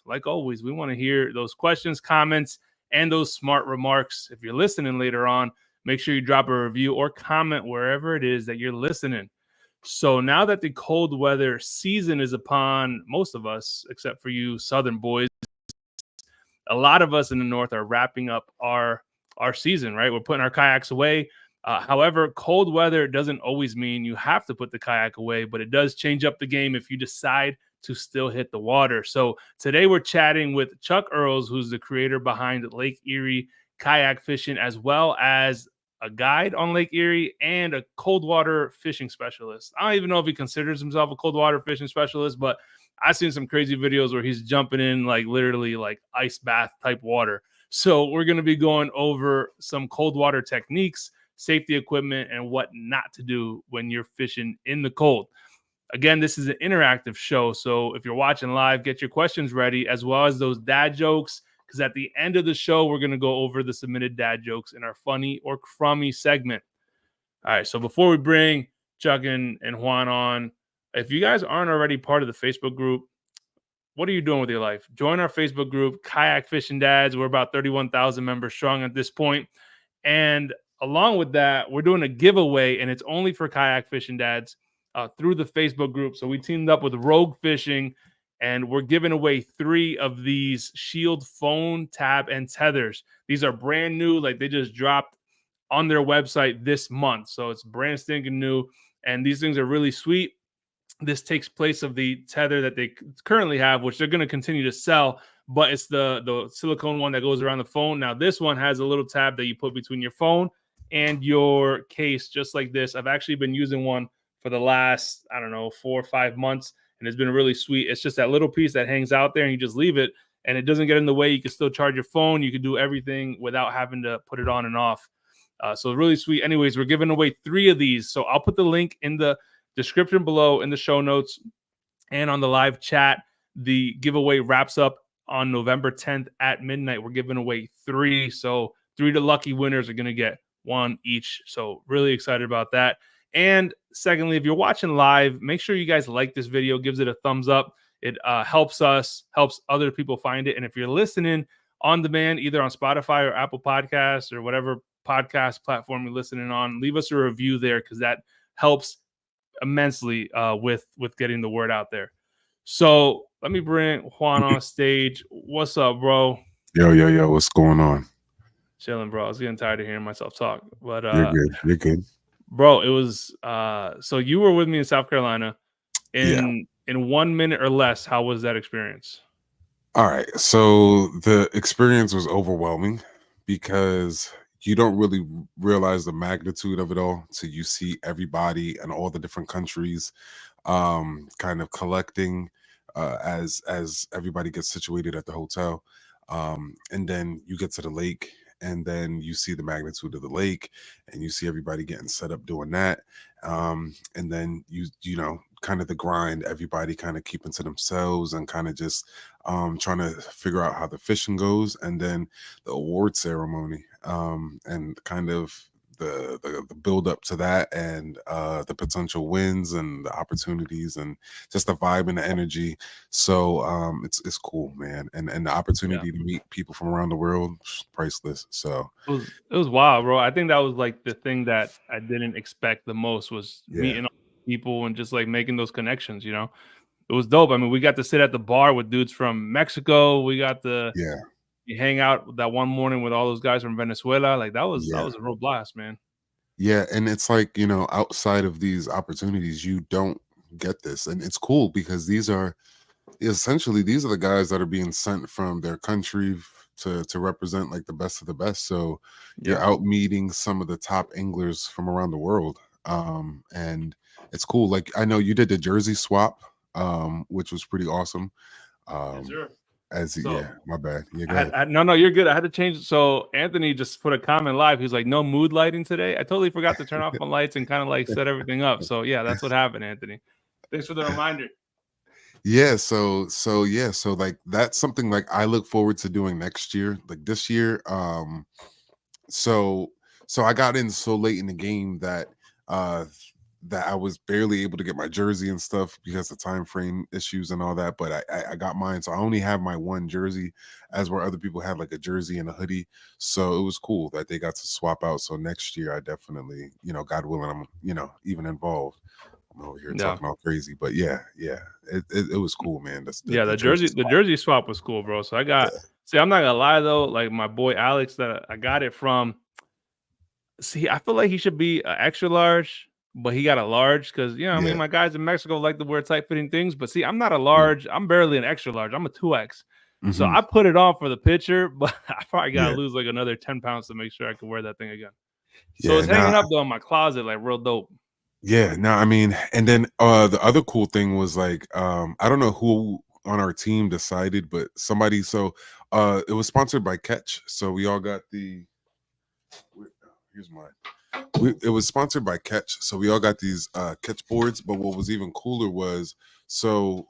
like always, we want to hear those questions, comments, and those smart remarks. If you're listening later on, make sure you drop a review or comment wherever it is that you're listening. So now that the cold weather season is upon most of us, except for you Southern boys, a lot of us in the North are wrapping up our season, right? We're putting our kayaks away. However, cold weather doesn't always mean you have to put the kayak away, but it does change up the game if you decide to still hit the water. So today we're chatting with Chuck Earls, who's the creator behind Lake Erie Kayak Fishing, as well as a guide on Lake Erie and a cold water fishing specialist. I don't even know if he considers himself a cold water fishing specialist, but I've seen some crazy videos where he's jumping in like literally like ice bath type water. So we're going to be going over some cold water techniques, safety equipment, and what not to do when you're fishing in the cold. Again, this is an interactive show, so if you're watching live, get your questions ready, as well as those dad jokes, because at the end of the show, we're going to go over the submitted dad jokes in our funny or crummy segment. All right, so before we bring Chuck and Juan on, if you guys aren't already part of the Facebook group, what are you doing with your life? Join our Facebook group, Kayak Fishing Dads. We're about 31,000 members strong at this point. And along with that, we're doing a giveaway, and it's only for Kayak Fishing Dads through the Facebook group. So we teamed up with Rogue Fishing, and we're giving away 3 of these Shield phone, tab, and tethers. These are brand new. Like, they just dropped on their website this month. So it's brand stinking new. And these things are really sweet. This takes place of the tether that they currently have, which they're going to continue to sell, but it's the silicone one that goes around the phone. Now, this one has a little tab that you put between your phone and your case, just like this. I've actually been using one for the last, 4 or 5 months, and it's been really sweet. It's just that little piece that hangs out there, and you just leave it, and it doesn't get in the way. You can still charge your phone. You can do everything without having to put it on and off. So really sweet. Anyways, we're giving away 3 of these. So I'll put the link in the description below, in the show notes, and on the live chat. The giveaway wraps up on November 10th at midnight. We're giving away 3. So 3 to lucky winners are going to get 1 each. So really excited about that. And secondly, if you're watching live, make sure you guys like this video, gives it a thumbs up. It helps us, helps other people find it. And if you're listening on demand, either on Spotify or Apple Podcasts or whatever podcast platform you're listening on, leave us a review there, because that helps immensely with getting the word out there. So let me bring Juan on stage. What's up, bro? Yo, what's going on? Chilling, bro. I was getting tired of hearing myself talk, but You're good, bro. It was so you were with me in South Carolina in 1 minute or less. How was that experience? All right, so the experience was overwhelming because you don't really realize the magnitude of it all till you see everybody and all the different countries kind of collecting as everybody gets situated at the hotel, and then you get to the lake, and then you see the magnitude of the lake, and you see everybody getting set up doing that, and then you know, kind of the grind, everybody kind of keeping to themselves and kind of just trying to figure out how the fishing goes, and then the award ceremony, and kind of the build up to that, and the potential wins and the opportunities and just the vibe and the energy. So it's cool, man, and the opportunity to meet people from around the world, priceless. So it was wild, bro. I think that was like the thing that I didn't expect the most, was meeting people and just like making those connections. You know, it was dope. I mean, we got to sit at the bar with dudes from Mexico. We got to hang out that one morning with all those guys from Venezuela. Like that was a real blast, man. Yeah, and it's like, you know, outside of these opportunities, you don't get this, and it's cool because these are the guys that are being sent from their country to represent like the best of the best. So you're out meeting some of the top anglers from around the world, and it's cool. Like, I know you did the jersey swap, which was pretty awesome. My bad. No, you're good. I had to change it. So Anthony just put a comment live. He's like, no mood lighting today. I totally forgot to turn off my lights and kind of like set everything up. So yeah, that's what happened, Anthony. Thanks for the reminder. So like that's something like I look forward to doing next year. Like this year, so I got in so late in the game that that I was barely able to get my jersey and stuff because of time frame issues and all that. But I got mine, so I only have my one jersey, as where other people had like a jersey and a hoodie. So it was cool that they got to swap out. So next year, I definitely, God willing, I'm even involved. I'm over here Yeah. talking all crazy, but yeah, it was cool, man. The jersey swap was cool, bro. So I got see, I'm not gonna lie though, like my boy Alex that I got it from. See, I feel like he should be an extra large, but he got a large because I mean my guys in Mexico like to wear tight fitting things. But see, I'm not a large. I'm barely an extra large. I'm a 2X. So I put it on for the picture, but I probably gotta lose like another 10 pounds to make sure I can wear that thing again. So it's hanging up though in my closet, like real dope. Yeah, no, I mean, and then the other cool thing was like, I don't know who on our team decided, but somebody, so it was sponsored by Catch. So we all got here's mine. It was sponsored by Catch, so we all got these Catch boards. But what was even cooler was, so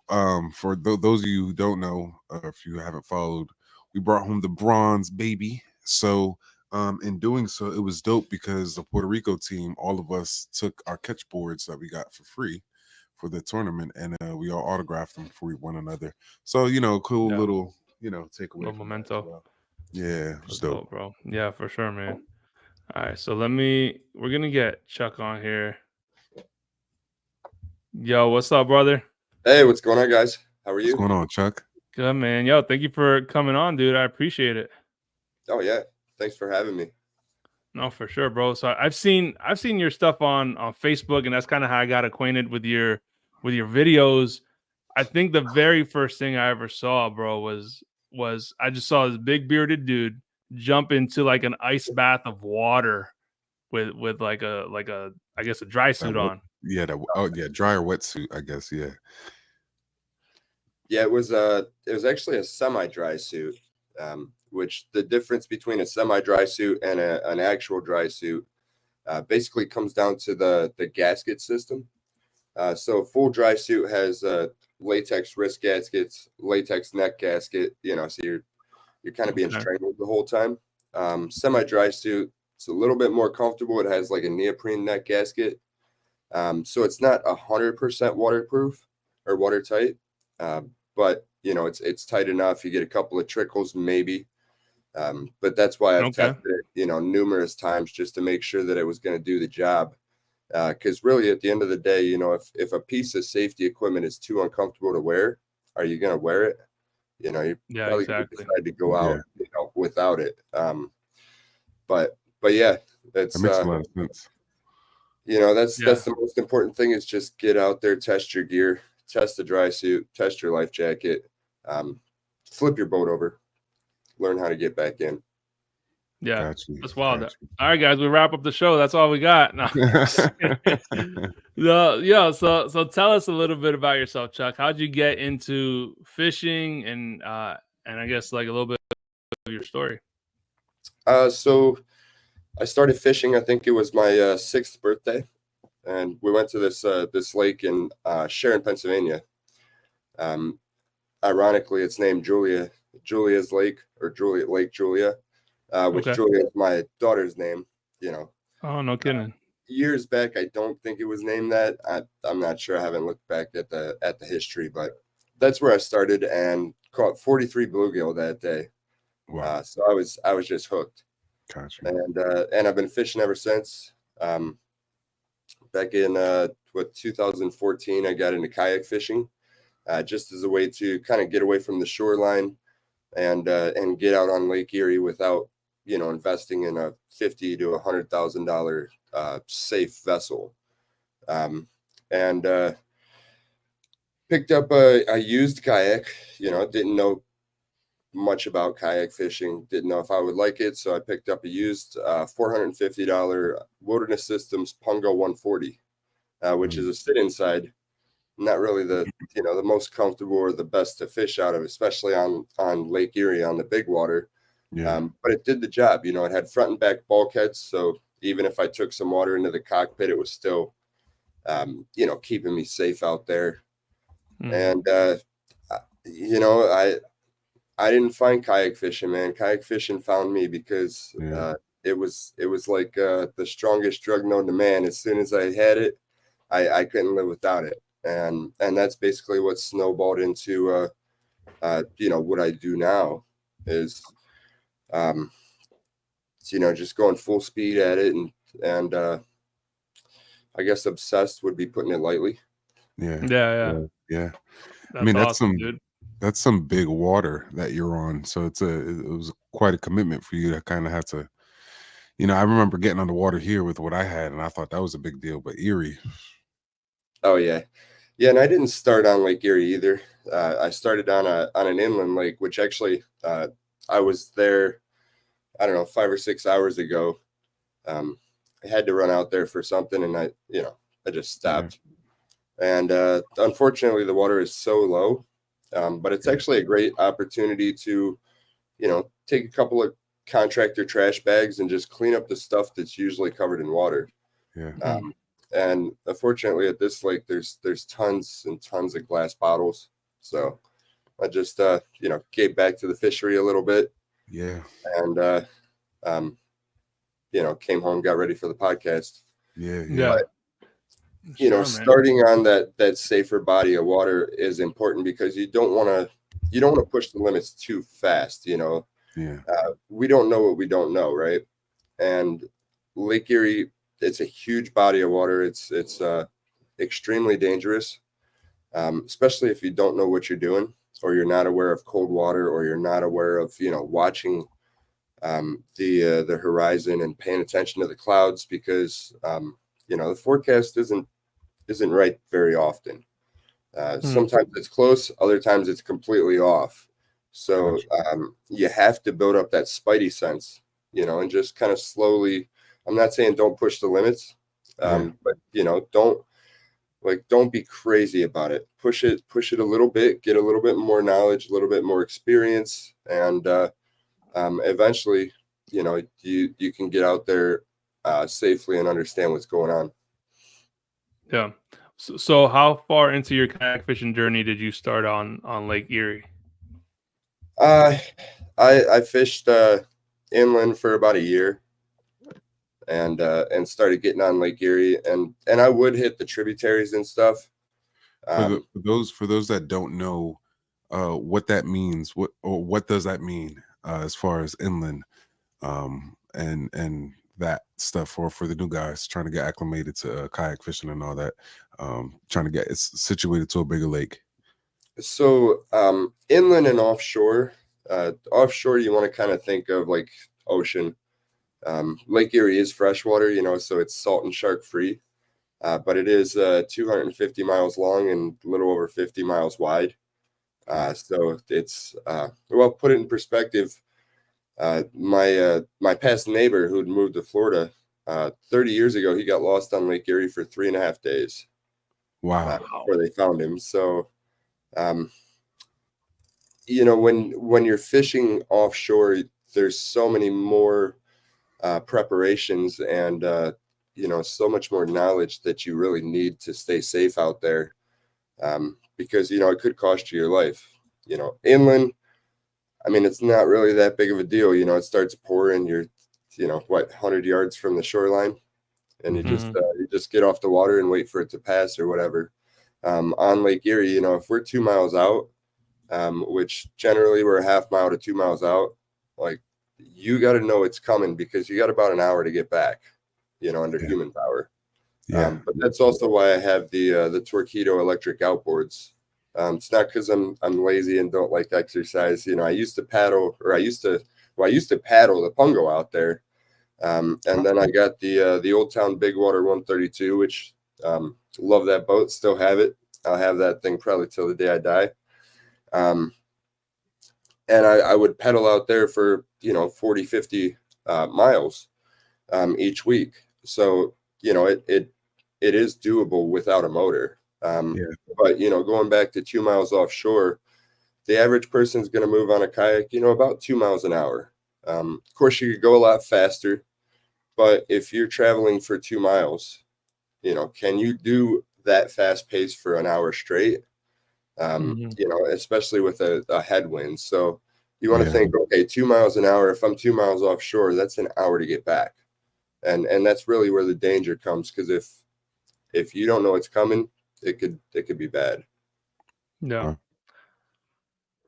for those of you who don't know, if you haven't followed, we brought home the bronze, baby. So in doing so, it was dope because the Puerto Rico team, all of us took our Catch boards that we got for free for the tournament, and we all autographed them for one another. So cool little takeaway, little memento. Well. Yeah, it was dope, bro. Yeah, for sure, man. All right, so we're gonna get Chuck on here. Yo, what's up, brother? Hey, what's going on, guys? How are you? What's going on, Chuck? Good, man. Yo, thank you for coming on, dude. I appreciate it. Oh yeah, thanks for having me. No, for sure, bro. So I've seen your stuff on Facebook, and that's kind of how I got acquainted with your videos. I think the very first thing I ever saw, bro, was I just saw this big bearded dude jump into like an ice bath of water with like a I guess a dry suit on. Yeah, dry or wetsuit, I guess. Yeah. Yeah, it was actually a semi-dry suit. Which the difference between a semi-dry suit and an actual dry suit basically comes down to the gasket system. So full dry suit has latex wrist gaskets, latex neck gasket. So you're kind of being strangled the whole time. Semi-dry suit, it's a little bit more comfortable. It has like a neoprene neck gasket, so it's not 100% waterproof or watertight, but it's tight enough. You get a couple of trickles maybe. But that's why I've tested it, numerous times just to make sure that it was going to do the job. Because really, at the end of the day, if a piece of safety equipment is too uncomfortable to wear, are you going to wear it? You're probably going to decide to go out, without it. But yeah, that makes a lot of sense. That's the most important thing is just get out there, test your gear, test the dry suit, test your life jacket, flip your boat over. Learn how to get back in. Yeah, that's wild. All right, guys, we wrap up the show. That's all we got. So tell us a little bit about yourself, Chuck. How'd you get into fishing, and I guess like a little bit of your story. So I started fishing. I think it was my 6th birthday, and we went to this lake in Sharon, Pennsylvania. Ironically, it's named Julia's Lake, or Lake Julia, which Julia is my daughter's name. Oh, no kidding. Years back, I don't think it was named that. I'm not sure. I haven't looked back at the history, but that's where I started and caught 43 bluegill that day. Wow! So I was just hooked. Gotcha. And I've been fishing ever since. Back in 2014, I got into kayak fishing, just as a way to kind of get away from the shoreline and get out on Lake Erie without investing in a $50,000 to $100,000 safe vessel. And picked up a used kayak. Didn't know much about kayak fishing, didn't know if I would like it, so I picked up a used $450 Wilderness Systems Pungo 140, which is a sit inside. Not really the most comfortable or the best to fish out of, especially on Lake Erie on the big water. But it did the job. It had front and back bulkheads, so even if I took some water into the cockpit, it was still keeping me safe out there. And I didn't find kayak fishing, man. Kayak fishing found me because it was like the strongest drug known to man. As soon as I had it, I couldn't live without it. And that's basically what snowballed into what I do now is just going full speed at it, and I guess obsessed would be putting it lightly. Yeah. Yeah. Yeah. That's I mean, awesome, dude. that's some big water that you're on. So it was quite a commitment for you to kind of have to, I remember getting on the water here with what I had, and I thought that was a big deal. But Erie, Oh yeah. Yeah, and I didn't start on Lake Erie either. I started on an inland lake, which actually I was there, I don't know, 5 or 6 hours ago. I had to run out there for something, and I just stopped. And unfortunately, the water is so low, but it's actually a great opportunity to, take a couple of contractor trash bags and just clean up the stuff that's usually covered in water. yeah, And unfortunately, at this lake, there's tons and tons of glass bottles. So I just gave back to the fishery a little bit, yeah, and came home, got ready for the podcast. yeah. Yeah. But, man. starting on that safer body of water is important because you don't want to push the limits too fast. Yeah. We don't know what we don't know, right? And Lake Erie, it's a huge body of water. It's extremely dangerous, especially if you don't know what you're doing, or you're not aware of cold water, or you're not aware of watching the horizon and paying attention to the clouds, because the forecast isn't right very often. Sometimes it's close, other times it's completely off. So you have to build up that spidey sense, and just kind of slowly. I'm not saying don't push the limits, but don't be crazy about it. Push it a little bit, get a little bit more knowledge, a little bit more experience, and eventually, you can get out there safely and understand what's going on. Yeah. So how far into your kayak fishing journey did you start on Lake Erie? I fished inland for about a year, and started getting on Lake Erie, and I would hit the tributaries and stuff. For those that don't know what that means, what does that mean as far as inland, and that stuff for the new guys trying to get acclimated to kayak fishing and all that, trying to get situated to a bigger lake? So inland and offshore. Offshore, you want to kind of think of like ocean. Lake Erie is freshwater, so it's salt and shark free, but it is 250 miles long and a little over 50 miles wide. So it's put it in perspective. My past neighbor who'd moved to Florida 30 years ago, he got lost on Lake Erie for 3.5 days. Wow. Before they found him. So when you're fishing offshore, there's so many more preparations and so much more knowledge that you really need to stay safe out there, because it could cost you your life. Inland, I mean, it's not really that big of a deal. It starts pouring, you're 100 yards from the shoreline, and you just get off the water and wait for it to pass or whatever. On Lake Erie, if we're 2 miles out, which generally we're a half mile to 2 miles out, like, you got to know it's coming, because you got about an hour to get back, under human power. But that's also why I have the Torqeedo electric outboards. It's not because I'm lazy and don't like exercise. I used to paddle the Pungo out there. And then I got the Old Town Big Water 132, which love that boat, still have it. I'll have that thing probably till the day I die. And I would pedal out there for 40, 50 miles each week. So it is doable without a motor. But going back to 2 miles offshore, the average person is going to move on a kayak about 2 miles an hour. Of course, you could go a lot faster, but if you're traveling for 2 miles, can you do that fast pace for an hour straight? Especially with a headwind. So you want to think, okay, 2 miles an hour. If I'm 2 miles offshore, that's an hour to get back. And that's really where the danger comes. Because if you don't know it's coming, it could be bad. Yeah. Huh.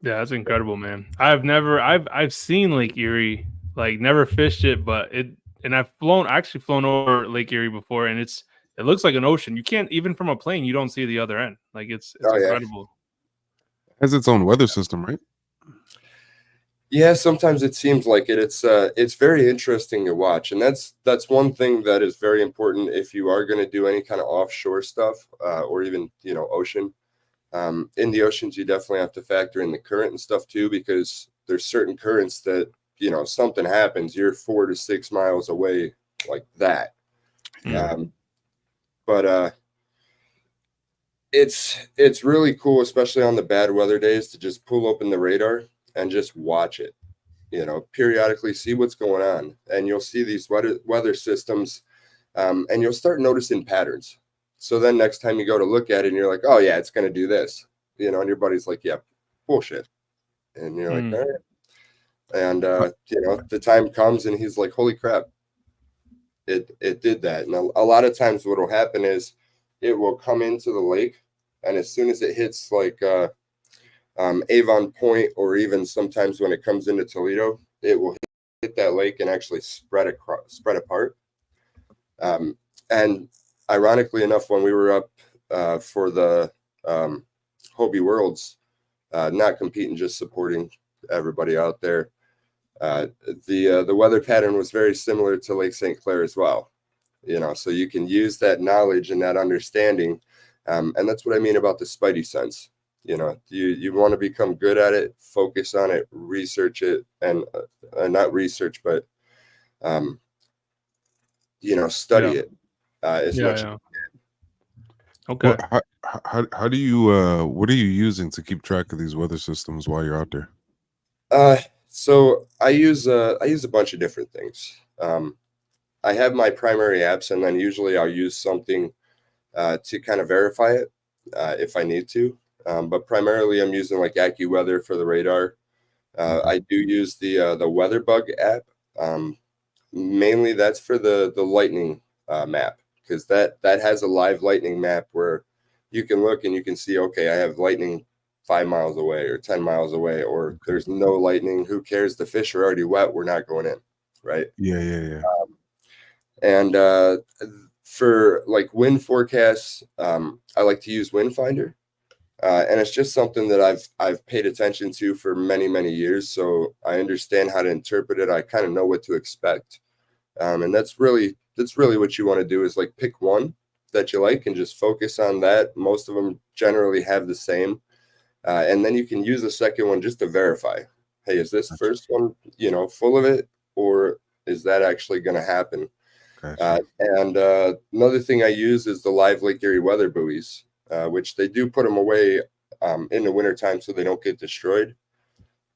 Yeah, that's incredible, man. I've seen Lake Erie, like never fished it, but and I've actually flown over Lake Erie before, and it looks like an ocean. You can't, even from a plane, you don't see the other end. Like it's Oh yeah. incredible. It has its own weather system, right? Yeah, sometimes it seems like it. It's very interesting to watch, and that's one thing that is very important if you are going to do any kind of offshore stuff, or even ocean. In the oceans, you definitely have to factor in the current and stuff too, because there's certain currents that something happens, you're 4 to 6 miles away like that. But it's really cool, especially on the bad weather days, to just pull open the radar and just watch it, periodically see what's going on, and you'll see these weather systems, and you'll start noticing patterns. So then next time you go to look at it and you're like, oh yeah, it's going to do this, and your buddy's like, yeah, bullshit. And you're like, all right. And, the time comes and he's like, holy crap, it did that. And a lot of times what will happen is it will come into the lake, and as soon as it hits like Avon Point, or even sometimes when it comes into Toledo, it will hit that lake and actually spread apart. And ironically enough, when we were up for the Hobie Worlds, not competing, just supporting everybody out there, the weather pattern was very similar to Lake St. Clair as well. So you can use that knowledge and that understanding, and that's what I mean about the spidey sense. You want to become good at it, focus on it, research it, and not research, but study it as much as you can. Okay. Well, how do you what are you using to keep track of these weather systems while you're out there? So I use a bunch of different things. I have my primary apps, and then usually I'll use something to kind of verify it if I need to. But primarily I'm using like AccuWeather for the radar. I do use the WeatherBug app. Mainly that's for the lightning map, because that has a live lightning map where you can look and you can see, okay, I have lightning 5 miles away or 10 miles away, or there's no lightning. Who cares? The fish are already wet. We're not going in. Right. Yeah. And for like wind forecasts, I like to use Windfinder. And it's just something that I've paid attention to for many, many years. So I understand how to interpret it. I kind of know what to expect. And that's really what you want to do, is like pick one that you like and just focus on that. Most of them generally have the same. And then you can use the second one just to verify, hey, is this first one, full of it, or is that actually going to happen? Gotcha. And another thing I use is the live Lake Erie weather buoys, which they do put them away in the wintertime so they don't get destroyed.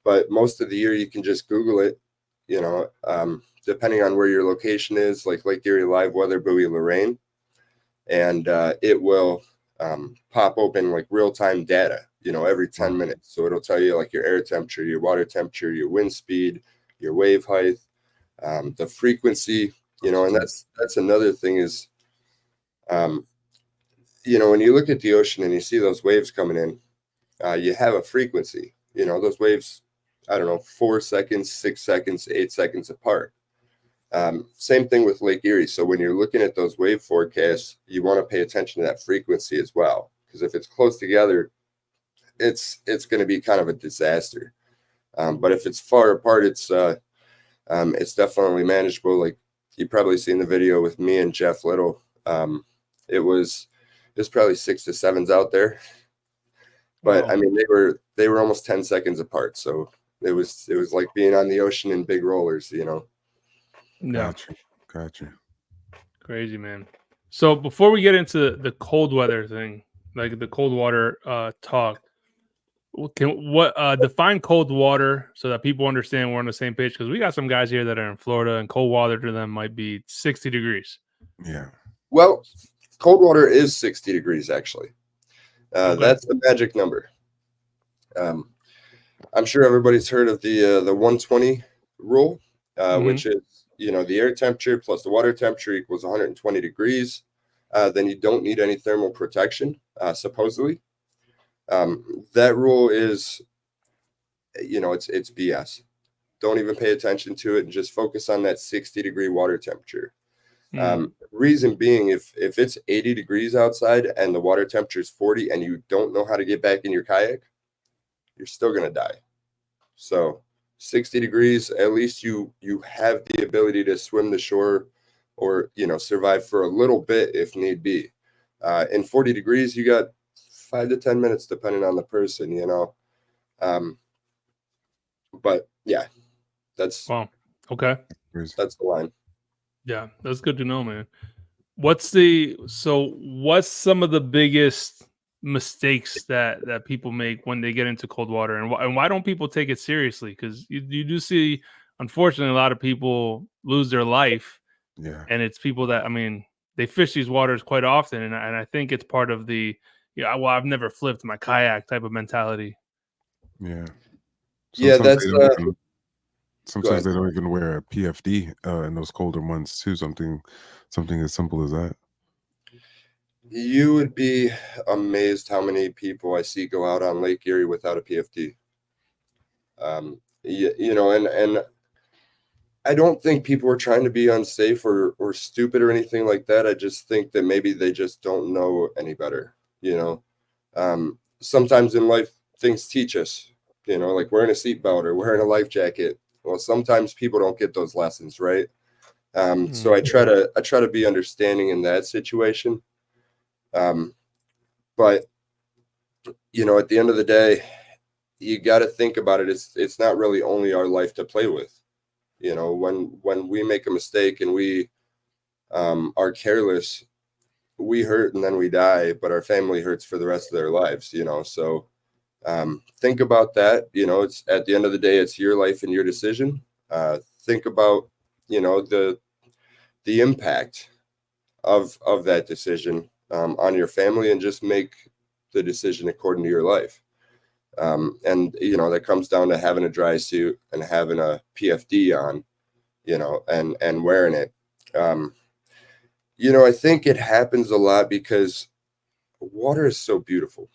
But most of the year you can just Google it, depending on where your location is, like Lake Erie Live Weather Buoy Lorraine, and it will pop open like real-time data, every 10 minutes. So it'll tell you like your air temperature, your water temperature, your wind speed, your wave height, the frequency, and that's another thing is, when you look at the ocean and you see those waves coming in, you have a frequency, those waves, I don't know, 4 seconds, 6 seconds, 8 seconds apart. Same thing with Lake Erie. So when you're looking at those wave forecasts, you want to pay attention to that frequency as well, because if it's close together, it's going to be kind of a disaster. But if it's far apart, it's definitely manageable. Like you've probably seen the video with me and Jeff Little. It was probably 6 to 7s out there, but I mean they were almost 10 seconds apart. So it was like being on the ocean in big rollers, Yeah. Gotcha. Crazy, man. So before we get into the cold weather thing, like the cold water talk, define cold water so that people understand we're on the same page, because we got some guys here that are in Florida and cold water to them might be 60 degrees. Yeah. Well, cold water is 60 degrees actually. Okay. That's the magic number. I'm sure everybody's heard of the 120 rule, which is, the air temperature plus the water temperature equals 120 degrees. then you don't need any thermal protection, supposedly. That rule is, it's BS. Don't even pay attention to it and just focus on that 60-degree water temperature. Reason being, if it's 80 degrees outside and the water temperature is 40 and you don't know how to get back in your kayak, you're still going to die. So 60 degrees, at least you have the ability to swim the shore or, survive for a little bit if need be. In 40 degrees, you got 5 to 10 minutes, depending on the person, but yeah, that's wow. Okay. That's the line. Yeah, that's good to know, man. What's some of the biggest mistakes that people make when they get into cold water, and why don't people take it seriously? Because you do see, unfortunately, a lot of people lose their life. Yeah. And it's people that, they fish these waters quite often, and I think it's part of the, I've never flipped my kayak type of mentality. Yeah. That's sometimes they don't even wear a PFD in those colder months too. Something as simple as that. You would be amazed how many people I see go out on Lake Erie without a PFD. And I don't think people are trying to be unsafe or stupid or anything like that. I just think that maybe they just don't know any better. Sometimes in life, things teach us, like wearing a seatbelt or wearing a life jacket. Well, sometimes people don't get those lessons, right? So I try to be understanding in that situation. But at the end of the day, you got to think about it. It's not really only our life to play with. When we make a mistake and we are careless, we hurt and then we die, but our family hurts for the rest of their lives, so think about that. It's at the end of the day, it's your life and your decision. Think about, the impact of that decision on your family, and just make the decision according to your life. And that comes down to having a dry suit and having a PFD on, and wearing it. I think it happens a lot because water is so beautiful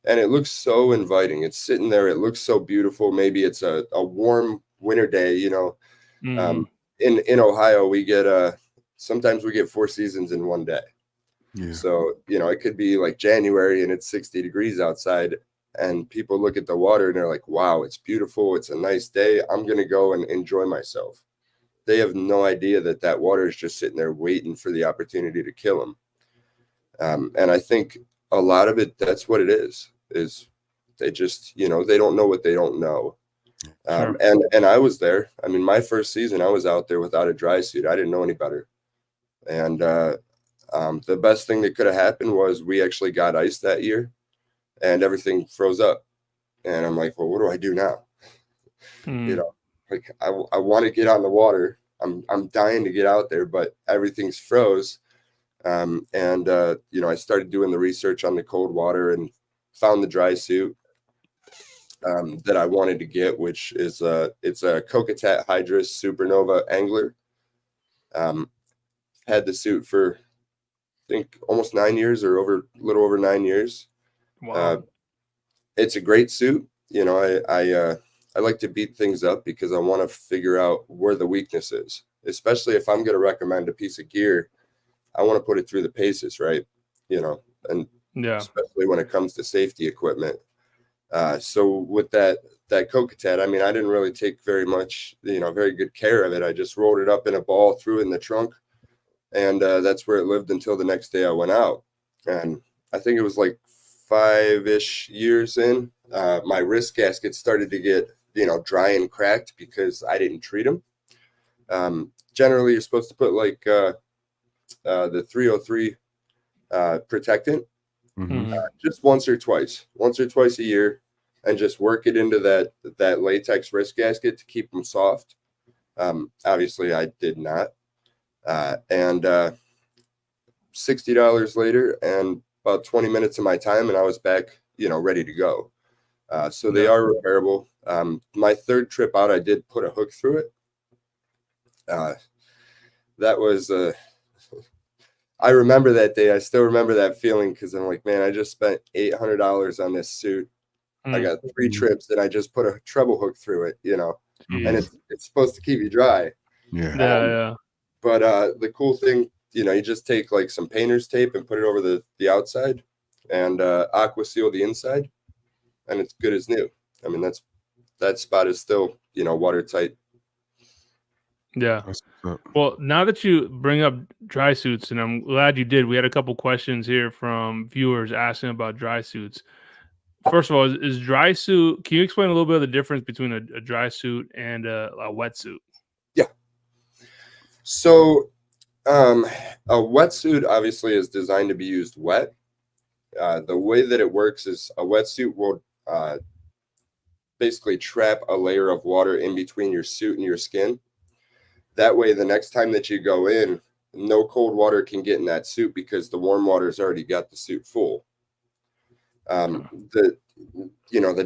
and it looks so inviting. It's sitting there. It looks so beautiful. Maybe it's a warm winter day, in Ohio, we get, sometimes we get 4 seasons in one day. Yeah. So, it could be like January and it's 60 degrees outside, and people look at the water and they're like, wow, it's beautiful. It's a nice day. I'm going to go and enjoy myself. They have no idea that water is just sitting there waiting for the opportunity to kill them. And I think a lot of it, that's what it is they just, they don't know what they don't know. Sure. And I was there. My first season, I was out there without a dry suit. I didn't know any better. And the best thing that could have happened was we actually got ice that year and everything froze up. And I'm like, well, what do I do now? Like I want to get on the water. I'm dying to get out there, but everything's froze. I started doing the research on the cold water and found the dry suit that I wanted to get, which is it's a Kokatat Hydrus Supernova Angler. Had the suit for I think almost 9 years or a little over 9 years. Wow. It's a great suit. I like to beat things up because I want to figure out where the weakness is, especially if I'm going to recommend a piece of gear. I want to put it through the paces, right? And Yeah. especially when it comes to safety equipment. So with that Kokatat, I didn't really take very good care of it. I just rolled it up in a ball, threw it in the trunk, and that's where it lived until the next day I went out. And I think it was like 5-ish years in, my wrist gasket started to get, dry and cracked because I didn't treat them. Generally, you're supposed to put like the 303 protectant just once or twice a year, and just work it into that latex wrist gasket to keep them soft. Obviously, I did not. And $60 later, and about 20 minutes of my time, and I was back, ready to go. So they are repairable. My third trip out, I did put a hook through it. That was I remember that day. I still remember that feeling because I'm like, man, I just spent $800 on this suit. I got 3 trips and I just put a treble hook through it, you know, and Jeez. it's supposed to keep you dry. Yeah. Yeah. But the cool thing, you know, you just take like some painter's tape and put it over the outside and aqua seal the inside, and it's good as new. I mean, that spot is still, you know, watertight. Yeah. That's what's up. Well, now that you bring up dry suits, and I'm glad you did, we had a couple questions here from viewers asking about dry suits. First of all, is dry suit? Can you explain a little bit of the difference between a dry suit and a wetsuit? Yeah. So a wetsuit obviously is designed to be used wet. The way that it works is a wetsuit will basically trap a layer of water in between your suit and your skin. That way, the next time that you go in, no cold water can get in that suit because the warm water's already got the suit full. The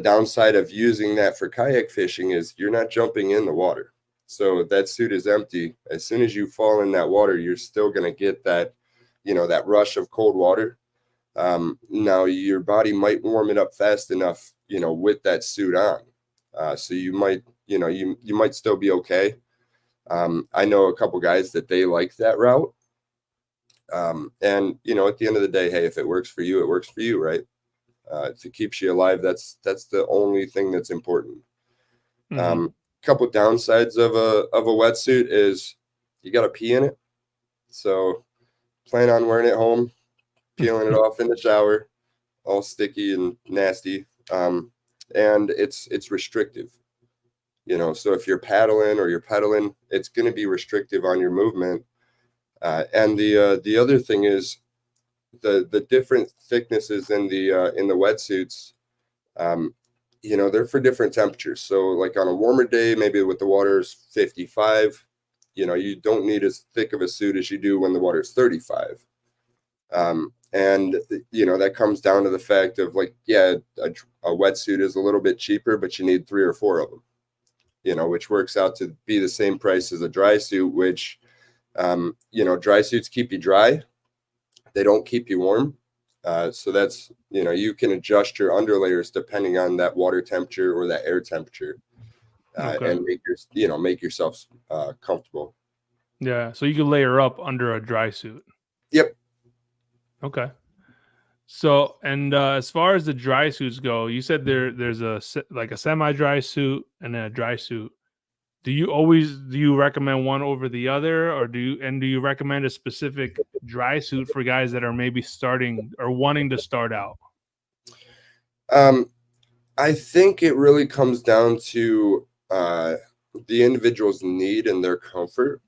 downside of using that for kayak fishing is you're not jumping in the water. So that suit is empty. As soon as you fall in that water, you're still going to get that, you know, that rush of cold water. Now your body might warm it up fast enough, you know, with that suit on. So you might, you know, you might still be okay. I know a couple guys that they like that route. And, you know, at the end of the day, hey, if it works for you, it works for you, right? If it keeps you alive, that's the only thing that's important. Couple downsides of a wetsuit is you got to pee in it. So plan on wearing it home, peeling it off in the shower, all sticky and nasty. And it's restrictive. You know, so if you're paddling or you're pedaling, it's going to be restrictive on your movement. And the other thing is the different thicknesses in the wetsuits. You know, they're for different temperatures. So like on a warmer day, maybe with the water's 55, you know, you don't need as thick of a suit as you do when the water's 35. And, you know, that comes down to the fact of like, yeah, a wetsuit is a little bit cheaper, but you need 3 or 4 of them. You know, which works out to be the same price as a dry suit, which, you know, dry suits keep you dry. They don't keep you warm. So that's, you know, you can adjust your underlayers depending on that water temperature or that air temperature and make yourself comfortable. Yeah. So you can layer up under a dry suit. Yep. Okay. So, and as far as the dry suits go, you said there's a semi-dry suit and a dry suit. Do you recommend one over the other, or do you recommend a specific dry suit for guys that are maybe starting or wanting to start out? I think it really comes down to the individual's need and their comfort.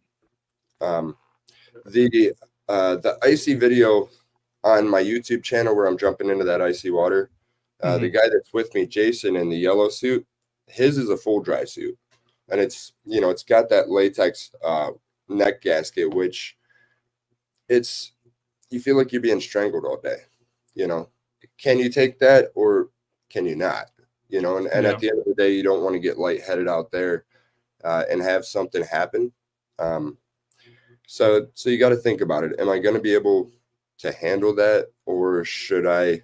The icy video on my YouTube channel where I'm jumping into that icy water, the guy that's with me, Jason, in the yellow suit, his is a full dry suit. And it's, you know, it's got that latex neck gasket, which you feel like you're being strangled all day. You know, can you take that or can you not? You know, and at the end of the day, you don't want to get lightheaded out there and have something happen. So you got to think about it. Am I going to be able to handle that, or should I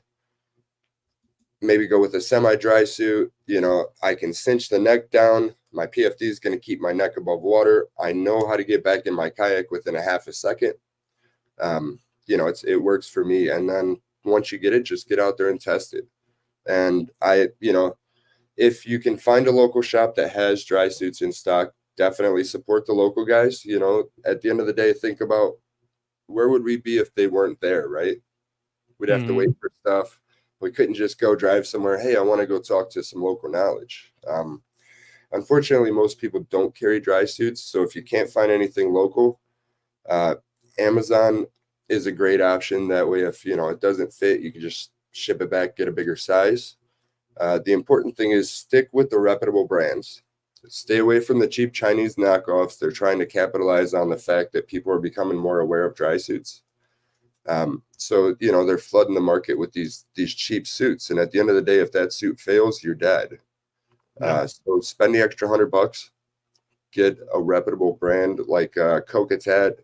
maybe go with a semi-dry suit? You know, I can cinch the neck down. My PFD is going to keep my neck above water. I know how to get back in my kayak within a half a second. You know, it works for me. And then once you get it, just get out there and test it. And you know, if you can find a local shop that has dry suits in stock, definitely support the local guys. You know, at the end of the day, think about where would we be if they weren't there, right? We'd have to wait for stuff. We couldn't just go drive somewhere. Hey, I want to go talk to some local knowledge. Unfortunately, most people don't carry dry suits. So if you can't find anything local, Amazon is a great option. That way, if, you know, it doesn't fit, you can just ship it back, get a bigger size. The important thing is stick with the reputable brands. Stay away from the cheap Chinese knockoffs. They're trying to capitalize on the fact that people are becoming more aware of dry suits. So, you know, they're flooding the market with these cheap suits. And at the end of the day, if that suit fails, you're dead. So spend the extra $100, get a reputable brand like Kokatat,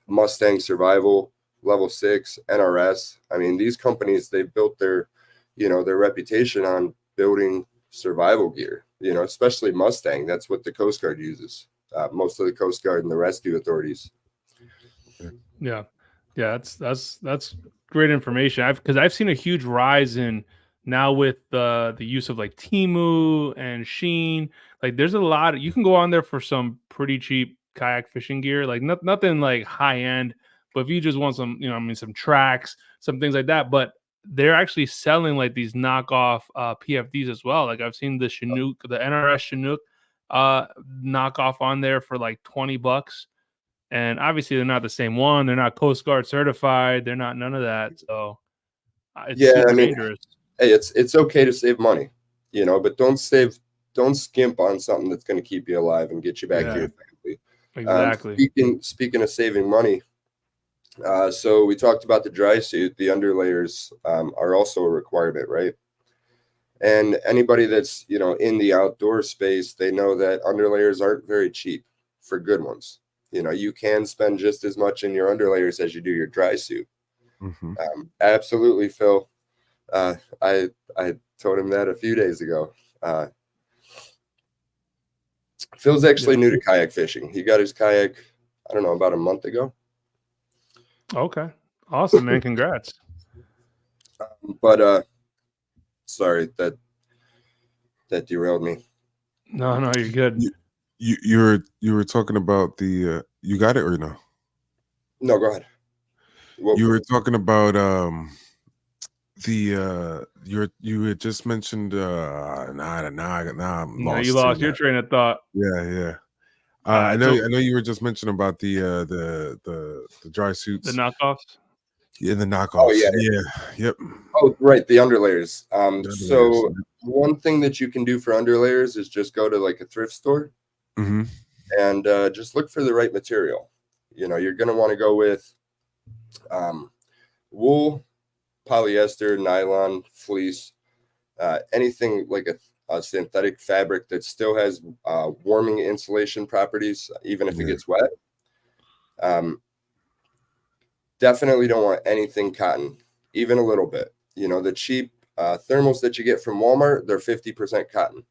Mustang Survival, Level 6, NRS. I mean, these companies, they built their, their reputation on building survival gear, especially Mustang. That's what the Coast Guard uses. Most of the Coast Guard and the rescue authorities. Yeah. That's great information. Because I've seen a huge rise in now with the use of like Temu and Sheen. Like there's a lot. You can go on there for some pretty cheap kayak fishing gear, like nothing like high end. But if you just want some, some tracks, some things like that. But they're actually selling like these knockoff PFDs as well. Like I've seen the Chinook, the NRS Chinook knockoff on there for like $20. And obviously they're not the same one. They're not Coast Guard certified. They're not none of that. So it's super dangerous. Hey, it's okay to save money, but don't skimp on something that's going to keep you alive and get you back to your family. Exactly. Speaking of saving money, so we talked about the dry suit. The underlayers are also a requirement, right? And anybody that's in the outdoor space, they know that underlayers aren't very cheap for good ones. You can spend just as much in your underlayers as you do your dry suit. Mm-hmm. Absolutely, Phil. I told him that a few days ago. Phil's actually new to kayak fishing. He got his kayak, I don't know, about a month ago. Okay. Awesome, man. Congrats. But sorry that derailed me. No, you're good. You were talking about the you got it or no? No, go ahead. You were talking about you had just mentioned I'm lost. You lost your train of thought. Yeah. I know you were just mentioning about the dry suits, the knockoffs. Yeah, the knockoffs. Oh yeah. Yep. Oh right, the underlayers. So one thing that you can do for underlayers is just go to like a thrift store. Mm-hmm. And just look for the right material. You're going to want to go with wool, polyester, nylon, fleece, anything like a synthetic fabric that still has warming insulation properties, even if it gets wet. Definitely don't want anything cotton, even a little bit. The cheap thermals that you get from Walmart, they're 50% cotton.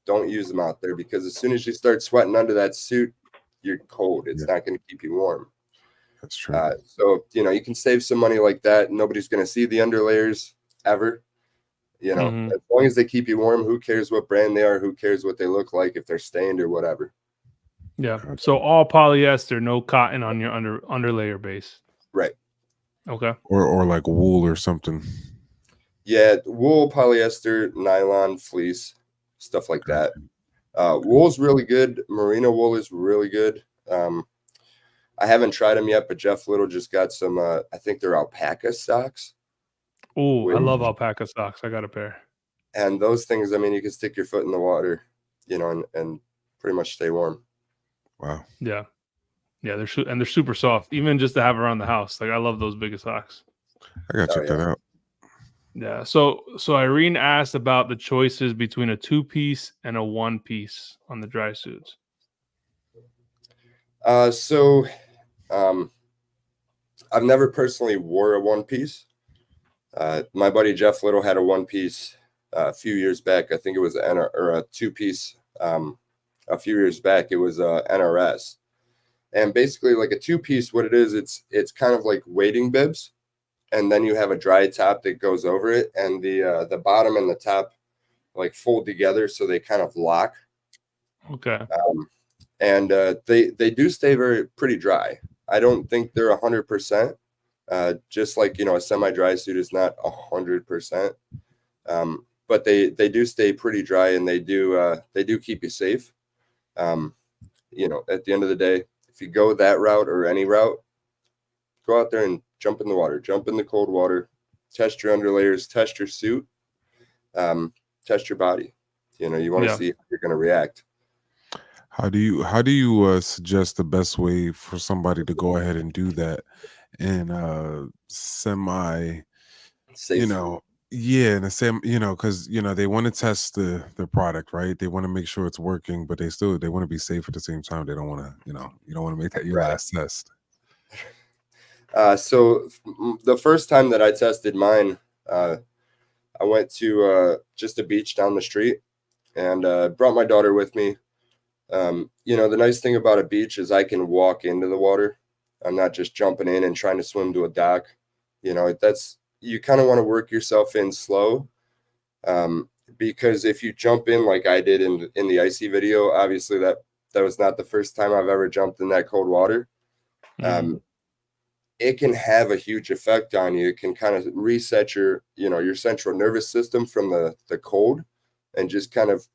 Don't use them out there because as soon as you start sweating under that suit, you're cold. It's not going to keep you warm. That's true. So, you can save some money like that. Nobody's going to see the underlayers ever. As long as they keep you warm, who cares what brand they are? Who cares what they look like if they're stained or whatever? Yeah. So all polyester, no cotton on your underlayer base. Right. Okay. Or like wool or something. Yeah, wool, polyester, nylon, fleece. Stuff like that. Wool's really good. Merino wool is really good. I haven't tried them yet, but Jeff Little just got some, I think they're alpaca socks. Oh, I love alpaca socks. I got a pair. And those things, I mean, you can stick your foot in the water, and pretty much stay warm. Wow. Yeah. Yeah, they're super soft, even just to have around the house. Like I love those biggest socks. I gotta check that out. Yeah. So Irene asked about the choices between a 2-piece and a 1-piece on the dry suits. I've never personally wore a 1-piece. My buddy Jeff Little had a 1-piece a few years back. I think it was a 2-piece a few years back. It was NRS. And basically like a 2-piece, what it is, it's kind of like wading bibs. And then you have a dry top that goes over it, and the bottom and the top like fold together so they kind of lock. Okay. And they do stay pretty dry. I don't think they're 100%. Just like a semi-dry suit is not 100%. But they do stay pretty dry, and they do keep you safe. At the end of the day, if you go that route or any route, go out there and jump in the water, jump in the cold water, test your underlayers, test your suit, test your body. You want to see how you're going to react. How do you suggest the best way for somebody to go ahead and do that and semi, safe. Yeah, and the same, because they want to test the product, right? They want to make sure it's working, but they want to be safe at the same time. They don't want to, you don't want to make that your Right. last test. The first time that I tested mine, I went to just a beach down the street and brought my daughter with me. The nice thing about a beach is I can walk into the water. I'm not just jumping in and trying to swim to a dock. You kind of want to work yourself in slow. Because if you jump in like I did in the icy video, obviously that was not the first time I've ever jumped in that cold water. It can have a huge effect on you. It can kind of reset your central nervous system from the cold and just kind of,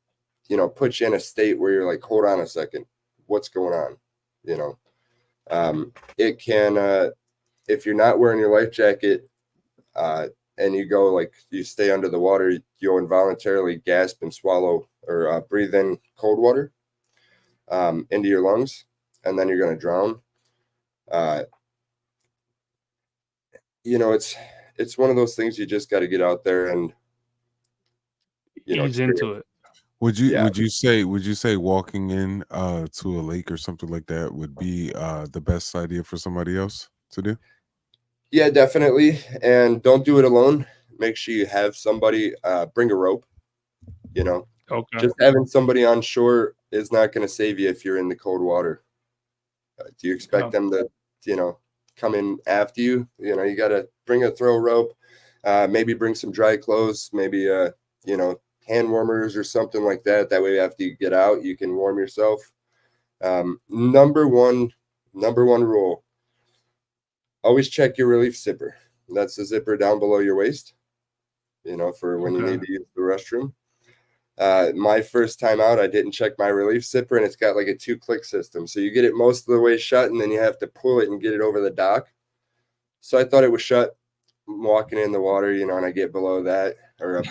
put you in a state where you're like, hold on a second, what's going on? It can, if you're not wearing your life jacket, and you go like you stay under the water, you'll involuntarily gasp and swallow or breathe in cold water into your lungs, and then you're going to drown. It's one of those things you just got to get out there and ease into it. Would you say walking in to a lake or something like that would be the best idea for somebody else to do? Yeah, definitely. And don't do it alone. Make sure you have somebody bring a rope. Okay. Just having somebody on shore is not going to save you if you're in the cold water. Do you expect them to, come in after you? You got to bring a throw rope, maybe bring some dry clothes, maybe, hand warmers or something like that. That way, after you get out, you can warm yourself. Number one rule: always check your relief zipper. That's the zipper down below your waist. For when you need to use the restroom. My first time out, I didn't check my relief zipper, and it's got like a 2-click system. So you get it most of the way shut, and then you have to pull it and get it over the dock. So I thought it was shut. I'm walking in the water, and I get below that, or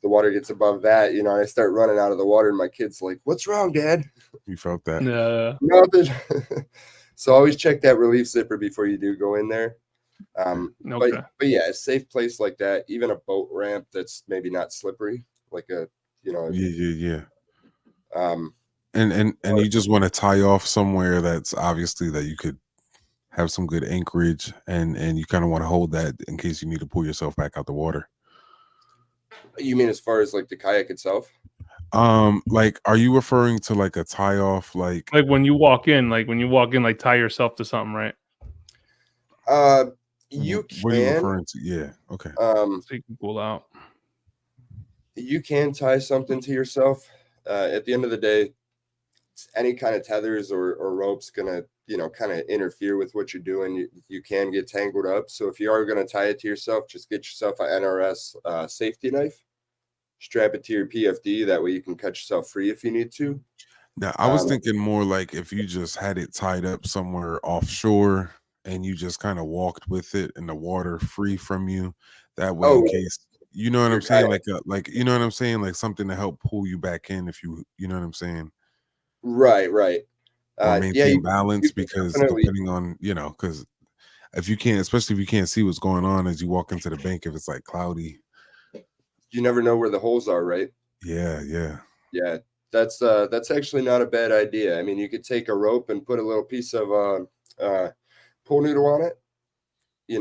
the water gets above that, and I start running out of the water, and my kid's like, "What's wrong, Dad?" You felt that? Nothing. So always check that relief zipper before you do go in there. But yeah, a safe place like that, even a boat ramp that's maybe not slippery, like a yeah. And you just want to tie off somewhere that's obviously that you could have some good anchorage, and you kind of want to hold that in case you need to pull yourself back out the water. You mean as far as like the kayak itself? Like, are you referring to like a tie off, like when you walk in, like tie yourself to something, right? You can. What are you referring to? Yeah. Okay. So you can pull out. You can tie something to yourself. At the end of the day, any kind of tethers or ropes gonna kind of interfere with what you're doing. You can get tangled up. So if you are gonna tie it to yourself, just get yourself an NRS safety knife. Strap it to your PFD. That way you can cut yourself free if you need to. Now, I was thinking more like if you just had it tied up somewhere offshore and you just kind of walked with it in the water free from you. That way, in case, you know what I'm saying? Like, you know what I'm saying? Like something to help pull you back in if you know what I'm saying? Right. Or maintain balance, because depending on, because if you can't, especially if you can't see what's going on as you walk into the bank, if it's like cloudy. You never know where the holes are, right? Yeah. That's actually not a bad idea. I mean, you could take a rope and put a little piece of pool noodle on it,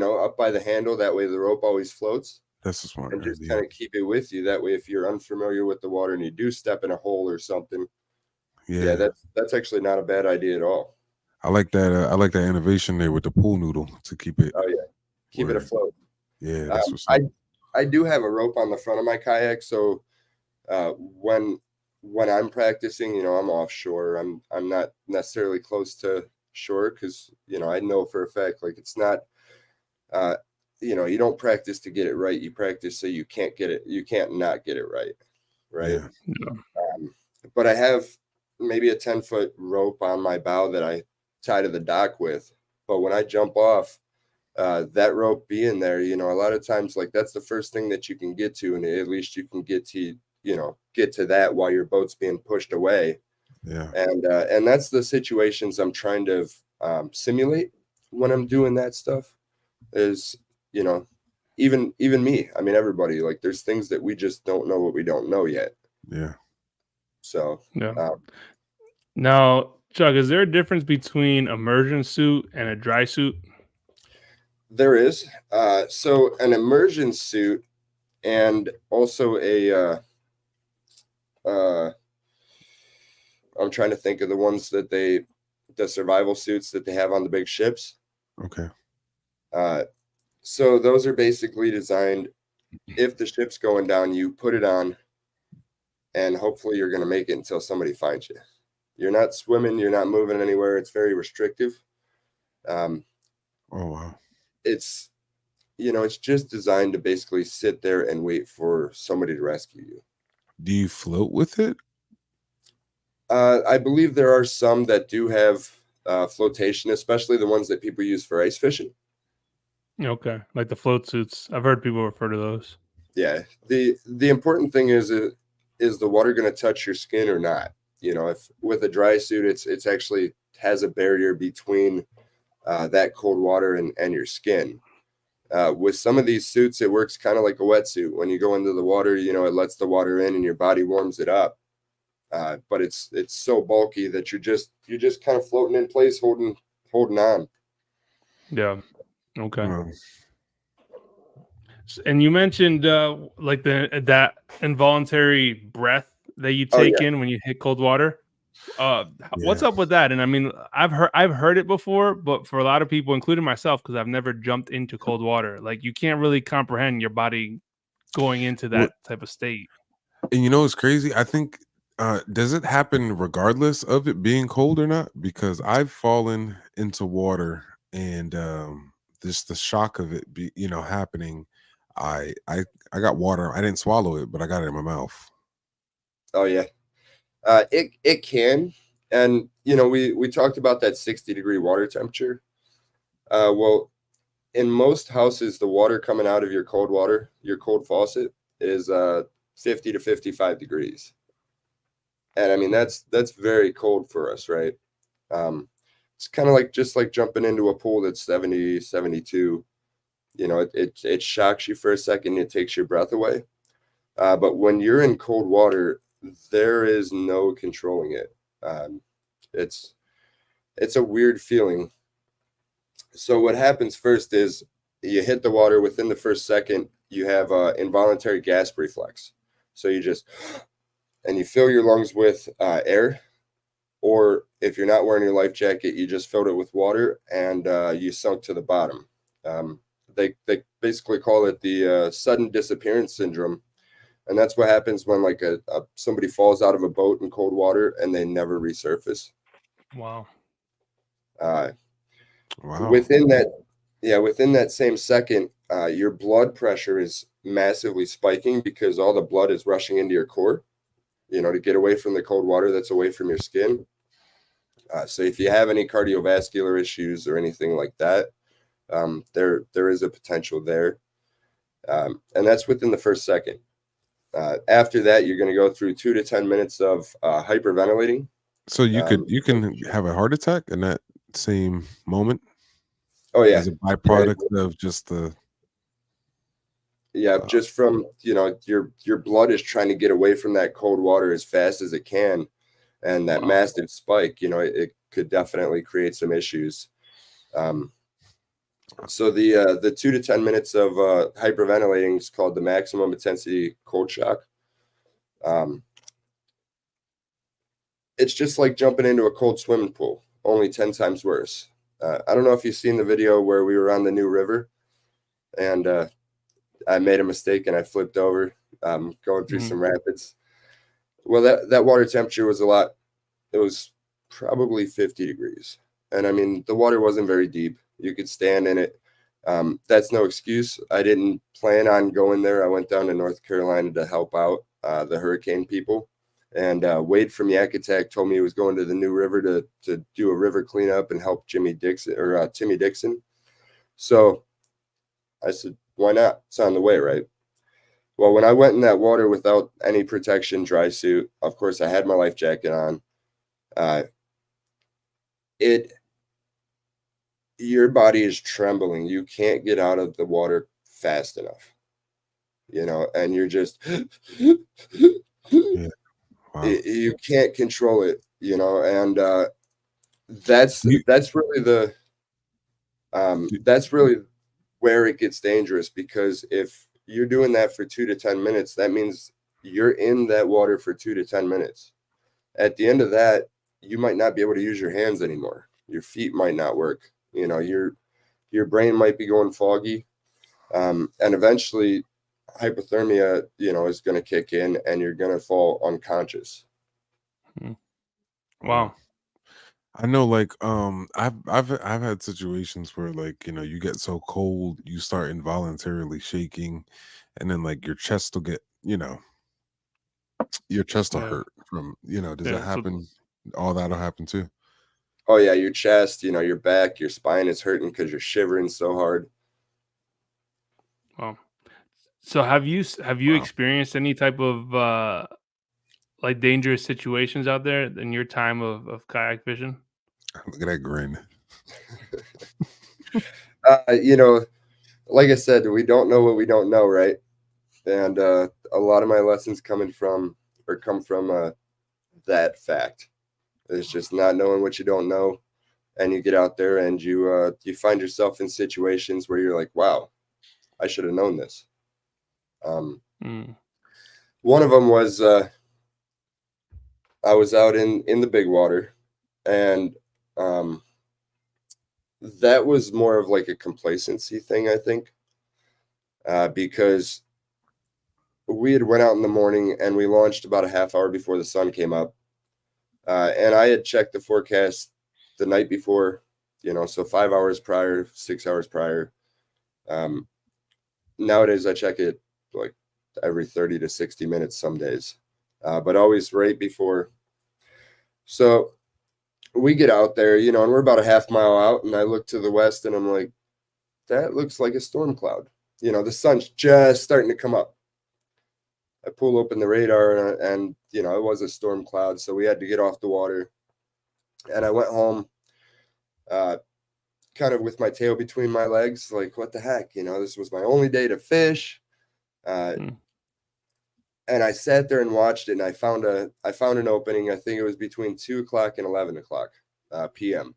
up by the handle. That way the rope always floats. That's a smart idea. And just kind of keep it with you. That way, if you're unfamiliar with the water and you do step in a hole or something, that's actually not a bad idea at all. I like that. I like that innovation there with the pool noodle to keep it. Oh yeah, keep it afloat. Yeah, that's what's I do have a rope on the front of my kayak, so when I'm practicing, I'm offshore. I'm not necessarily close to shore because I know for a fact like it's not. You don't practice to get it right. You practice so you can't get it. You can't not get it right. Yeah. But I have maybe a 10-foot rope on my bow that I tie to the dock with. But when I jump off, that rope being there, a lot of times like that's the first thing that you can get to, and at least you can get to that while your boat's being pushed away. Yeah. And that's the situations I'm trying to simulate when I'm doing that stuff. Is even me. I mean, everybody. Like, there's things that we just don't know what we don't know yet. Yeah. So Yeah. Now, Chuck, is there a difference between immersion suit and a dry suit? there is. So an immersion suit and also I'm trying to think of the ones that the survival suits that they have on the big ships. Okay. So those are basically designed, if the ship's going down, you put it on and hopefully you're going to make it until somebody finds you. You're not swimming, you're not moving anywhere. It's very restrictive. Oh, wow. It's, it's just designed to basically sit there and wait for somebody to rescue you. Do you float with it? I believe there are some that do have flotation, especially the ones that people use for ice fishing. Okay, like the float suits. I've heard people refer to those. Yeah. The important thing is the water going to touch your skin or not? If with a dry suit, it's actually has a barrier between that cold water and your skin. With some of these suits, it works kind of like a wetsuit. When you go into the water, it lets the water in and your body warms it up. But it's so bulky that you're just kind of floating in place, holding on. Yeah. Okay. Um, And you mentioned like that involuntary breath that you take in when you hit cold water. What's up with that? And I mean, I've heard it before, but for a lot of people, including myself, because I've never jumped into cold water, like you can't really comprehend your body going into that type of state. And it's crazy. I think, does it happen regardless of it being cold or not? Because I've fallen into water and just the shock of it happening. I got water. I didn't swallow it, but I got it in my mouth. Oh yeah. It can. And we talked about that 60-degree water temperature. Well, in most houses, the water coming out of your cold water, your cold faucet, is 50 to 55 degrees. And I mean, that's very cold for us, right? It's kind of just like jumping into a pool that's 70, 72. It shocks you for a second, it takes your breath away. But when you're in cold water, there is no controlling it. It's a weird feeling. So what happens first is you hit the water. Within the first second, you have involuntary gasp reflex. So you just, and you fill your lungs with air, or if you're not wearing your life jacket, you just filled it with water and you sunk to the bottom. They basically call it the sudden disappearance syndrome. And that's what happens when somebody falls out of a boat in cold water and they never resurface. Wow. Wow. Within that same second, your blood pressure is massively spiking because all the blood is rushing into your core, to get away from the cold water that's away from your skin. So if you have any cardiovascular issues or anything like that, there is a potential there. And that's within the first second. After that, you're going to go through 2 to 10 minutes of hyperventilating. So you can have a heart attack in that same moment. Oh yeah, as a byproduct of just the. Yeah, just from your blood is trying to get away from that cold water as fast as it can, and that massive spike, it could definitely create some issues. So the 2 to 10 minutes of hyperventilating is called the maximum intensity cold shock. It's just like jumping into a cold swimming pool, only 10 times worse. I don't know if you've seen the video where we were on the New River, and I made a mistake and I flipped over, going through some rapids. Well, that water temperature was it was probably 50 degrees. And I mean, the water wasn't very deep. You could stand in it. That's no excuse. I didn't plan on going there. I went down to North Carolina to help out the hurricane people. And Wade from Yak Attack told me he was going to the New River to do a river cleanup and help Timmy Dixon. So I said, why not? It's on the way, right? Well, when I went in that water without any protection, dry suit, of course, I had my life jacket on. Your body is trembling. You can't get out of the water fast enough, and you're just Yeah. Wow. you can't control it, and that's You- really that's really where it gets dangerous, because if you're doing that for 2 to 10 minutes, that means you're in that water for 2 to 10 minutes. At the end of that, you might not be able to use your hands anymore. Your feet might not work. Your brain might be going foggy, and eventually hypothermia, is going to kick in, and you're going to fall unconscious. Wow. I know, like, I've had situations where, like, you get so cold you start involuntarily shaking, and then like your chest will get, your chest will Yeah. hurt from, does Yeah, that so- happen? All that'll happen too. Oh yeah, your chest, your back, your spine is hurting because you're shivering so hard. Wow. So have you Wow. experienced any type of like dangerous situations out there in your time of kayak fishing? Look at that grin. Like I said, we don't know what we don't know, right? And a lot of my lessons come from that fact. It's just not knowing what you don't know, and you get out there and you find yourself in situations where you're like, wow, I should have known this. One of them was I was out in the big water, and that was more of like a complacency thing, I think, because we had went out in the morning and we launched about a half hour before the sun came up, and I had checked the forecast the night before, so 5 hours prior, 6 hours prior. Nowadays I check it like every 30 to 60 minutes some days, but always right before. So we get out there, and we're about a half mile out, and I look to the west and I'm like, that looks like a storm cloud. The sun's just starting to come up. I pull open the radar and it was a storm cloud. So we had to get off the water, and I went home, kind of with my tail between my legs, like, what the heck, this was my only day to fish. And I sat there and watched it, and I found an opening. I think it was between 2 o'clock and 11 o'clock p.m.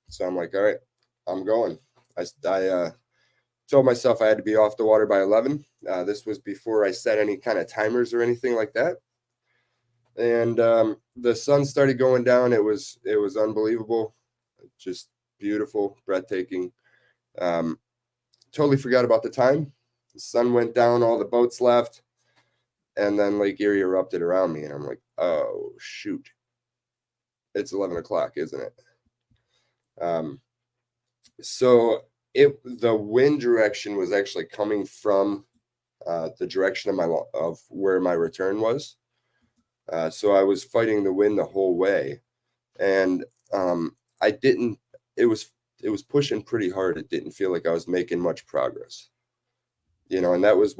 So I'm like, all right, I'm going. I told myself I had to be off the water by 11. This was before I set any kind of timers or anything like that. And the sun started going down. It was unbelievable, just beautiful, breathtaking. Totally forgot about the time. The sun went down, all the boats left, and then Lake Erie erupted around me, and I'm like, oh shoot, it's 11 o'clock, isn't it? So the wind direction was actually coming from the direction of where my return was. So I was fighting the wind the whole way, and it was pushing pretty hard. It didn't feel like I was making much progress, and that was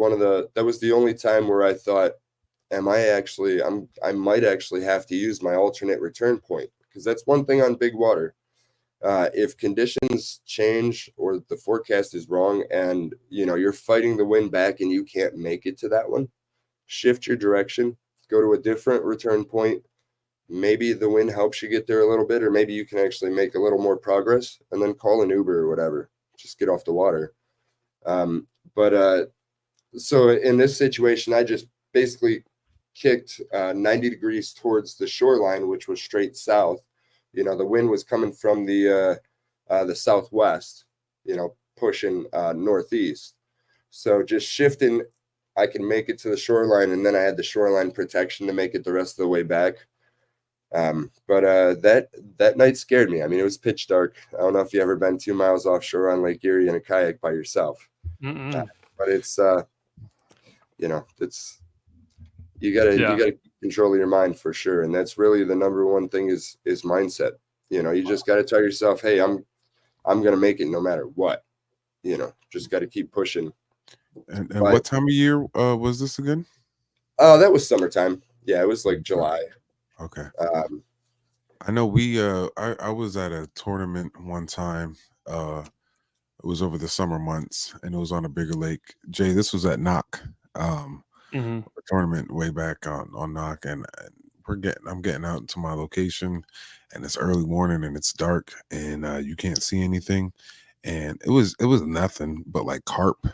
the only time where I thought, I might actually have to use my alternate return point, because that's one thing on big water. If conditions change or the forecast is wrong, and you're fighting the wind back and you can't make it to that one, shift your direction, go to a different return point. Maybe the wind helps you get there a little bit, or maybe you can actually make a little more progress, and then call an Uber or whatever. Just get off the water. So in this situation, I just basically kicked 90 degrees towards the shoreline, which was straight south. The wind was coming from the southwest, pushing northeast. So just shifting, I can make it to the shoreline, and then I had the shoreline protection to make it the rest of the way back. That night scared me. I mean, it was pitch dark. I don't know if you ever been 2 miles offshore on Lake Erie in a kayak by yourself, but it's you gotta control your mind for sure, and that's really the number one thing is mindset. You just got to tell yourself, hey, I'm gonna make it no matter what. Just got to keep pushing. And what time of year was this again? Oh, that was summertime. Yeah, it was like July. Okay. I know I was at a tournament one time It was over the summer months, and it was on a bigger lake. Jay, this was at Knock, Hmm. a tournament way back on Knock, and I'm getting out to my location, and it's early morning and it's dark, and you can't see anything, and it was nothing but like carp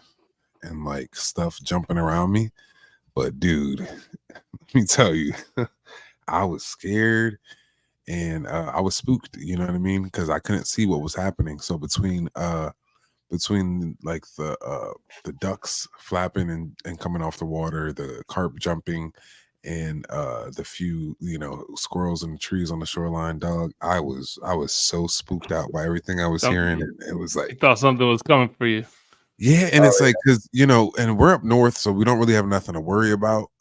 and like stuff jumping around me. But dude, let me tell you, I was scared and I was spooked. You know what I mean? Because I couldn't see what was happening. So between like the ducks flapping and coming off the water, the carp jumping, and the few squirrels in the trees on the shoreline, dog, I was so spooked out by everything I was hearing, and it was You like, thought something was coming for you. yeah, and Oh, it's like, because and we're up north, so we don't really have nothing to worry about.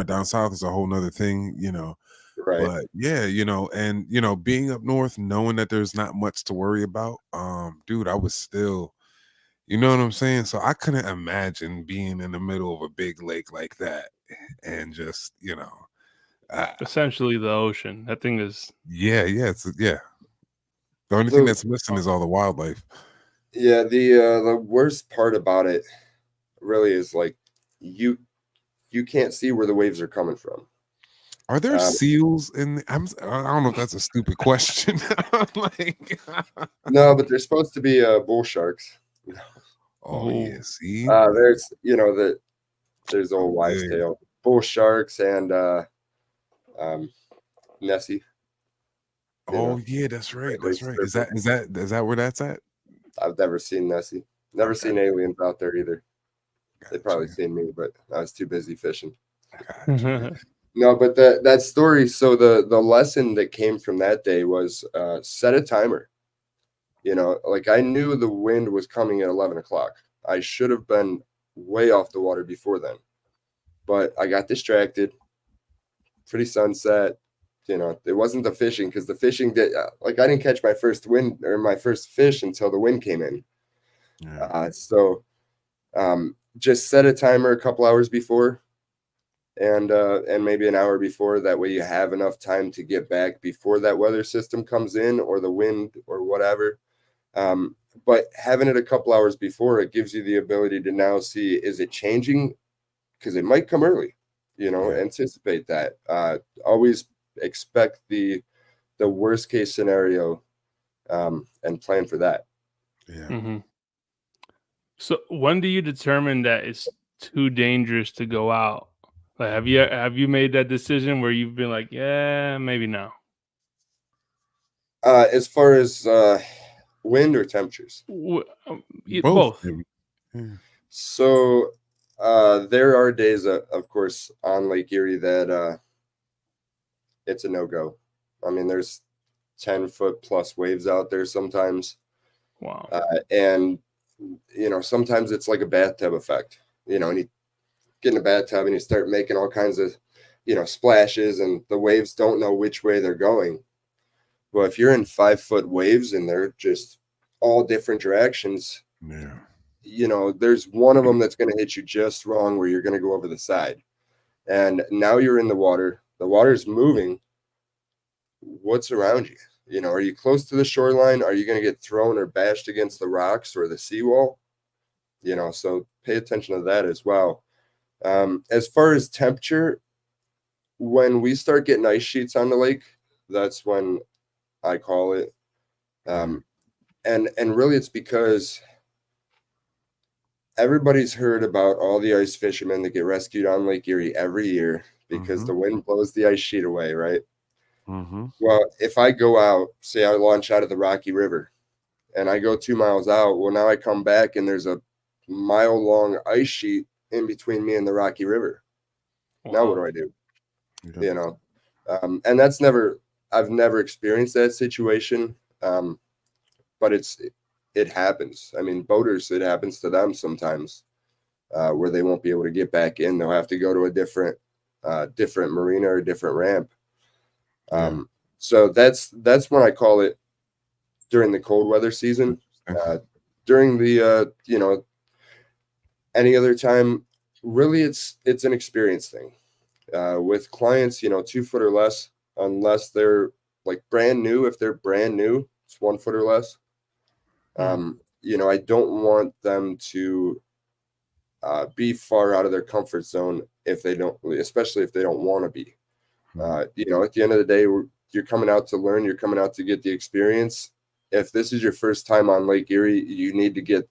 Down south is a whole nother thing, right. but yeah, and being up north, knowing that there's not much to worry about, dude, I was still, you know what I'm saying? So I couldn't imagine being in the middle of a big lake like that and just, Essentially, the ocean. That thing is. yeah, yeah. The only thing The that's missing is all the wildlife. Yeah, the worst part about it really is like you can't see where the waves are coming from. Are there Um, seals in I don't know if that's a stupid question. Like, no, but there's supposed to be bull sharks. oh yeah, see? There's there's old wives' Yeah. tale, bull sharks and Nessie. Oh yeah, that's right. That's right. Is that where that's at? I've never seen Nessie. Never Okay. seen aliens out there either. They Gotcha. probably seen me, but I was too busy fishing. Gotcha. No, but that story. So the lesson that came from that day was set a timer. Like I knew the wind was coming at 11 o'clock. I should have been way off the water before then, but I got distracted. Pretty sunset. It wasn't the fishing because the fishing did like I didn't catch my first wind or my first fish until the wind came in. Yeah. Just set a timer a couple hours before, and maybe an hour before. That way you have enough time to get back before that weather system comes in or the wind or whatever. But having it a couple hours before, it gives you the ability to now see, is it changing? Because it might come early, Yeah. anticipate that. Always expect the worst case scenario, and plan for that. Yeah. Mm-hmm. So when do you determine that it's too dangerous to go out? Like, have you made that decision where you've been like, yeah, maybe no? As far as wind or temperatures. Both. Maybe. Yeah. So there are days, of course, on Lake Erie that it's a no-go. I mean, there's 10-foot plus waves out there sometimes. Wow. And, sometimes it's like a bathtub effect, and you get in a bathtub and you start making all kinds of, splashes, and the waves don't know which way they're going. Well, if you're in 5-foot waves and they're just all different directions, Yeah. there's one of them that's going to hit you just wrong where you're going to go over the side. And now you're in the water. The water's moving. What's around you? Are you close to the shoreline? Are you going to get thrown or bashed against the rocks or the seawall? So pay attention to that as well. As far as temperature, when we start getting ice sheets on the lake, that's when I call it. And really it's because everybody's heard about all the ice fishermen that get rescued on Lake Erie every year because the wind blows the ice sheet away, right? Mm-hmm. Well, if I go out, say I launch out of the Rocky River and I go 2 miles out, well, now I come back and there's a mile-long ice sheet in between me and the Rocky River. Wow. Now what do I do? Yeah. And I've never experienced that situation, but it happens. I mean, boaters, it happens to them sometimes, where they won't be able to get back in. They'll have to go to a different marina or different ramp. So that's when I call it during the cold weather season. During the any other time, really it's an experience thing. With clients, 2 foot or less, unless they're like brand new. If they're brand new, it's 1 foot or less. I don't want them to be far out of their comfort zone if they don't, especially if they don't want to be. At the end of the day, you're coming out to learn, you're coming out to get the experience. If this is your first time on Lake Erie, you need to get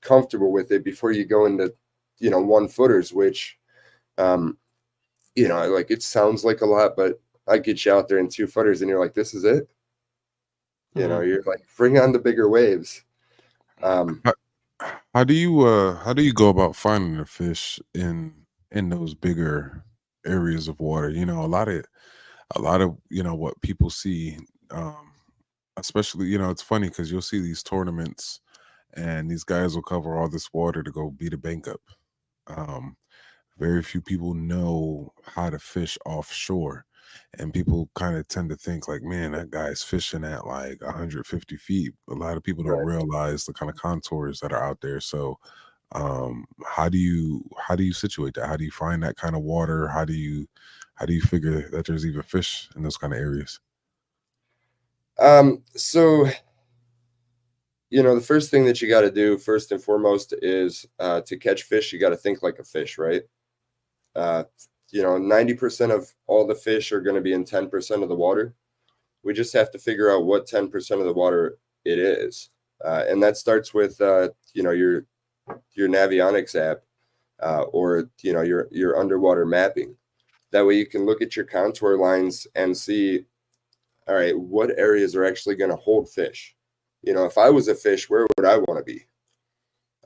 comfortable with it before you go into, 1-footers, which, like it sounds like a lot, but I get you out there in 2-footers and you're like, this is it. You're like, bring on the bigger waves. How do you go about finding the fish in those bigger areas of water? A lot of what people see, especially it's funny because you'll see these tournaments and these guys will cover all this water to go beat a bank up. Very few people know how to fish offshore, and people kind of tend to think like, man, that guy's fishing at like 150 feet. A lot of people don't Right. realize the kind of contours that are out there. So how do you situate that? How do you find that kind of water? How do you figure that there's even fish in those kind of areas? So the first thing that you got to do first and foremost is to catch fish, you got to think like a fish, right? 90% of all the fish are going to be in 10% of the water. We just have to figure out what 10% of the water it is. And that starts with, your Navionics app or, your underwater mapping. That way you can look at your contour lines and see, all right, what areas are actually going to hold fish? If I was a fish, where would I want to be?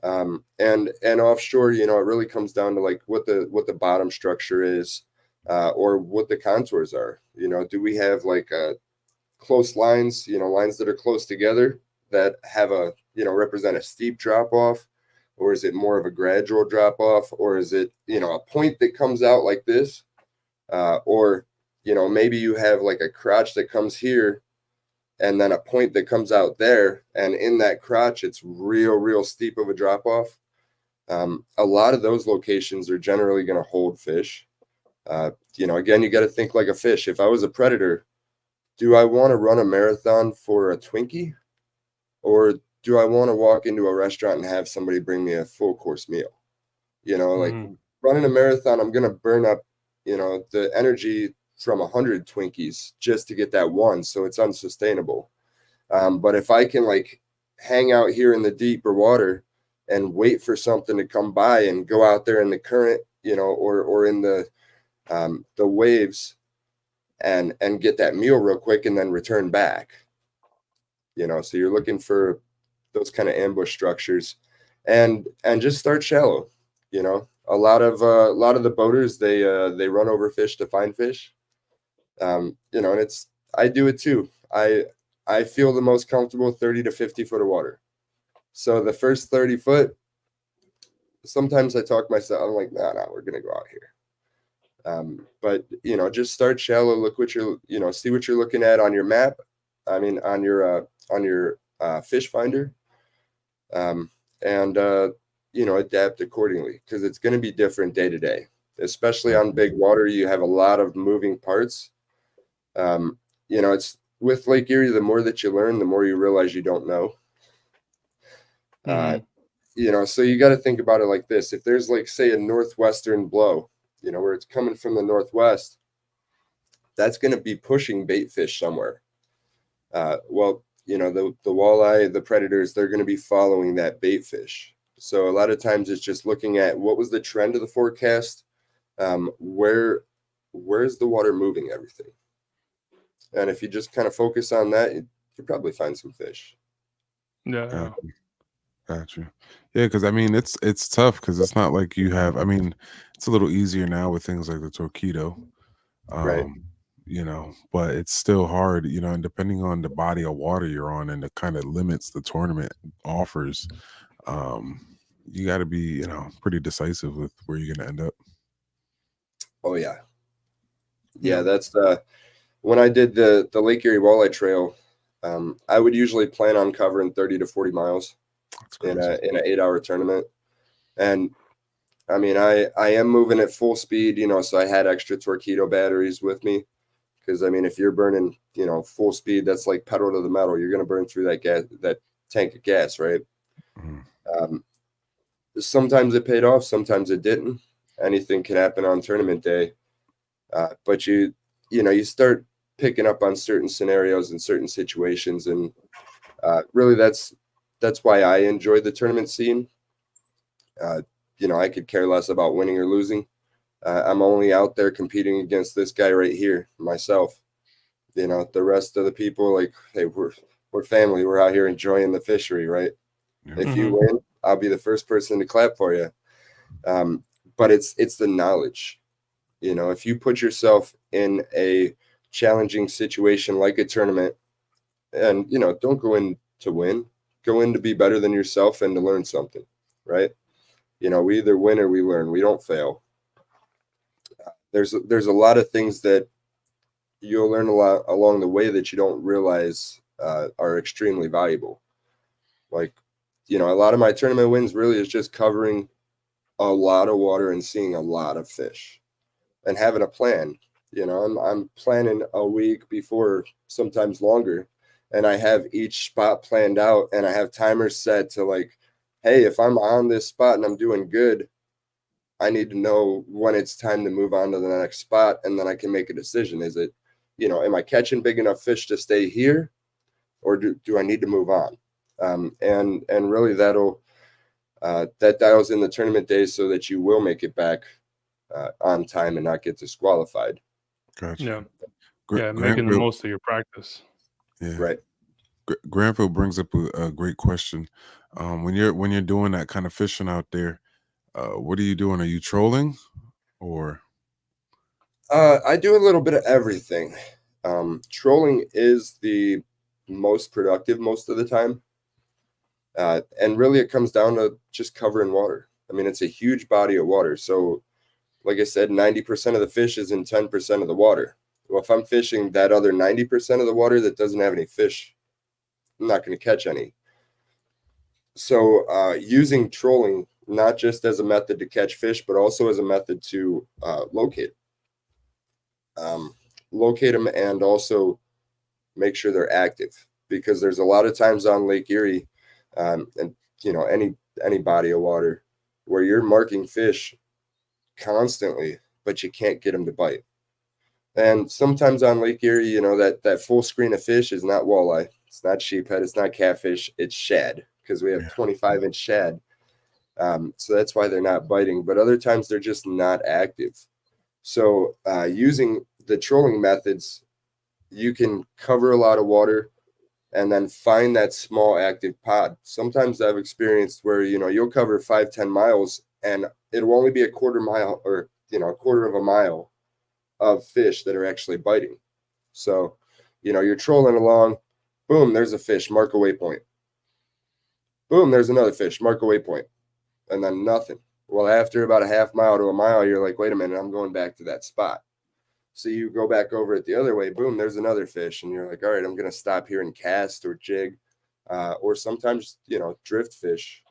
And offshore, it really comes down to like what the bottom structure is, or what the contours are. Do we have like close lines, lines that are close together that have represent a steep drop off, or is it more of a gradual drop off, or is it, a point that comes out like this, or, maybe you have like a crotch that comes here and then a point that comes out there, and in that crotch, it's real steep of a drop off. A lot of those locations are generally going to hold fish. Again, you got to think like a fish. If I was a predator, do I want to run a marathon for a Twinkie, or do I want to walk into a restaurant and have somebody bring me a full course meal? Like running a marathon, I'm going to burn up, the energy from 100 Twinkies just to get that one. So it's unsustainable. But if I can like hang out here in the deeper water and wait for something to come by and go out there in the current, or in the waves and get that meal real quick and then return back, so you're looking for those kind of ambush structures and just start shallow. A lot of the boaters, they run over fish to find fish. And I do it too. I feel the most comfortable 30 to 50 foot of water. So the first 30 foot, sometimes I talk myself, I'm like, nah, we're going to go out here. But just start shallow, look what you're, see what you're looking at on your map. I mean, on your fish finder, and adapt accordingly, because it's going to be different day to day, especially on big water. You have a lot of moving parts. It's with Lake Erie, the more that you learn, the more you realize you don't know. So you got to think about it like this. If there's like, say, a northwestern blow, where it's coming from the northwest, that's going to be pushing bait fish somewhere. The walleye, the predators, they're going to be following that bait fish. So a lot of times it's just looking at what was the trend of the forecast, where's the water moving everything. And if you just kind of focus on that, you probably find some fish. Yeah. Gotcha. Yeah, because I mean it's tough because it's not like you have. I mean, it's a little easier now with things like the Torpedo, Right. But it's still hard, and depending on the body of water you're on and the kind of limits the tournament offers, you got to be, pretty decisive with where you're going to end up. Oh yeah. That's when I did the Lake Erie Walleye Trail. I would usually plan on covering 30 to 40 miles in an 8-hour tournament. And I mean, I am moving at full speed, so I had extra Torpedo batteries with me. Because I mean, if you're burning, full speed, that's like pedal to the metal. You're going to burn through that tank of gas, right? Mm. Sometimes it paid off, sometimes it didn't. Anything can happen on tournament day. But you start picking up on certain scenarios and certain situations. And really that's why I enjoy the tournament scene. I could care less about winning or losing. I'm only out there competing against this guy right here, myself. The rest of the people, like, hey, we're family. We're out here enjoying the fishery, right? Yeah. If you win, I'll be the first person to clap for you. But it's the knowledge. If you put yourself in a challenging situation like a tournament, and don't go in to win, go in to be better than yourself and to learn something, right? We either win or we learn. We don't fail. There's a lot of things that you'll learn a lot along the way that you don't realize are extremely valuable. Like, a lot of my tournament wins really is just covering a lot of water and seeing a lot of fish and having a plan. I'm planning a week before, sometimes longer, and I have each spot planned out, and I have timers set to, like, hey, if I'm on this spot and I'm doing good, I need to know when it's time to move on to the next spot, and then I can make a decision. Is it, am I catching big enough fish to stay here, or do I need to move on? And really that dials in the tournament days so that you will make it back on time and not get disqualified. Gotcha. Yeah, making the most of your practice. Yeah. Right. Granville brings up a great question. When you're doing that kind of fishing out there, what are you doing? Are you trolling, or? I do a little bit of everything. Trolling is the most productive most of the time. And really it comes down to just covering water. I mean, it's a huge body of water. So like I said, 90% of the fish is in 10% of the water. Well, if I'm fishing that other 90% of the water that doesn't have any fish, I'm not going to catch any. So using trolling, not just as a method to catch fish, but also as a method to locate them and also make sure they're active, because there's a lot of times on Lake Erie and any body of water where you're marking fish constantly, but you can't get them to bite. And sometimes on Lake Erie, that full screen of fish is not walleye, it's not sheephead, it's not catfish, it's shad, because we have 25-inch shad. So that's why they're not biting. But other times they're just not active. So using the trolling methods, you can cover a lot of water and then find that small active pod. Sometimes I've experienced where, you'll cover 5-10 miles and it'll only be a quarter mile or, a quarter of a mile of fish that are actually biting. So, you're trolling along, boom, there's a fish, mark a waypoint. Boom, there's another fish, mark a waypoint. And then nothing. Well, after about a half mile to a mile, you're like, wait a minute, I'm going back to that spot. So you go back over it the other way, boom, there's another fish. And you're like, all right, I'm going to stop here and cast or jig, or sometimes, drift fish.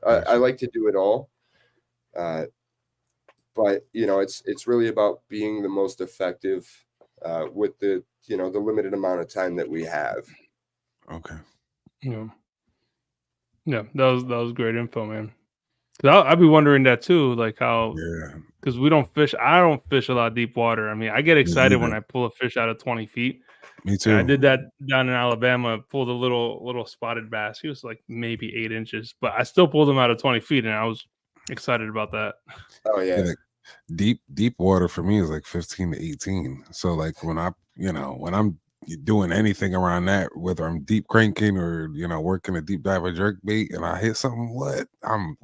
I like to do it all. But, it's really about being the most effective with the limited amount of time that we have. Okay. Yeah, that was great info, man. Cause I'd be wondering that too, like how, because I don't fish a lot of deep water. I mean, I get excited when I pull a fish out of 20 feet. Me too. I did that down in Alabama, pulled a little spotted bass. He was like maybe 8 inches, but I still pulled him out of 20 feet and I was excited about that. Oh yeah. Like, deep water for me is like 15 to 18. So like when I'm doing anything around that, whether I'm deep cranking or working a deep dive or jerk bait, and I hit something,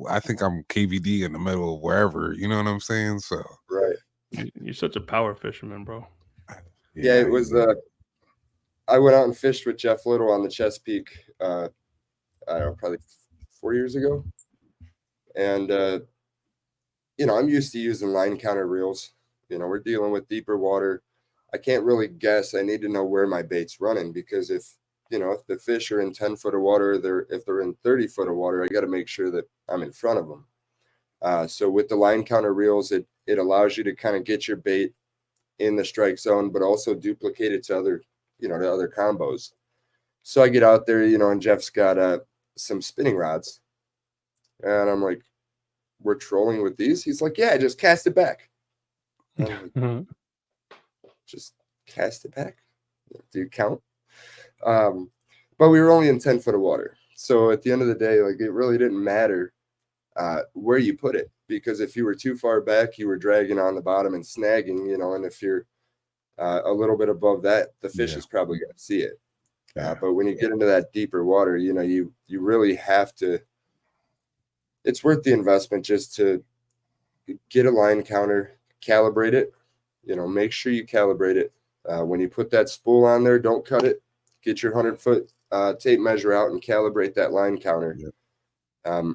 I think I'm KVD in the middle of wherever, you know what I'm saying? So right, you're such a power fisherman, bro. Yeah, it was. I went out and fished with Jeff Little on the Chesapeake. I don't know, probably 4 years ago, and I'm used to using line counter reels. We're dealing with deeper water. I can't really guess. I need to know where my bait's running, because if the fish are in 10 foot of water, if they're in 30 foot of water, I got to make sure that I'm in front of them. So with the line counter reels, it allows you to kind of get your bait in the strike zone, but also duplicate it to other, to other combos. So I get out there, and Jeff's got some spinning rods. And I'm like, we're trolling with these? He's like, yeah, just cast it back. And I'm like, Mhm. just cast it back? Do you count? But we were only in 10 foot of water. So at the end of the day, like, it really didn't matter where you put it, because if you were too far back, you were dragging on the bottom and snagging, you know, and if you're a little bit above that, the fish Yeah. is probably going to see it. Yeah. But when you get into that deeper water, you know, you really have to, it's worth the investment just to get a line counter, calibrate it, you know, make sure you calibrate it. When you put that spool on there, don't cut it. Get your 100-foot tape measure out and calibrate that line counter. Yeah.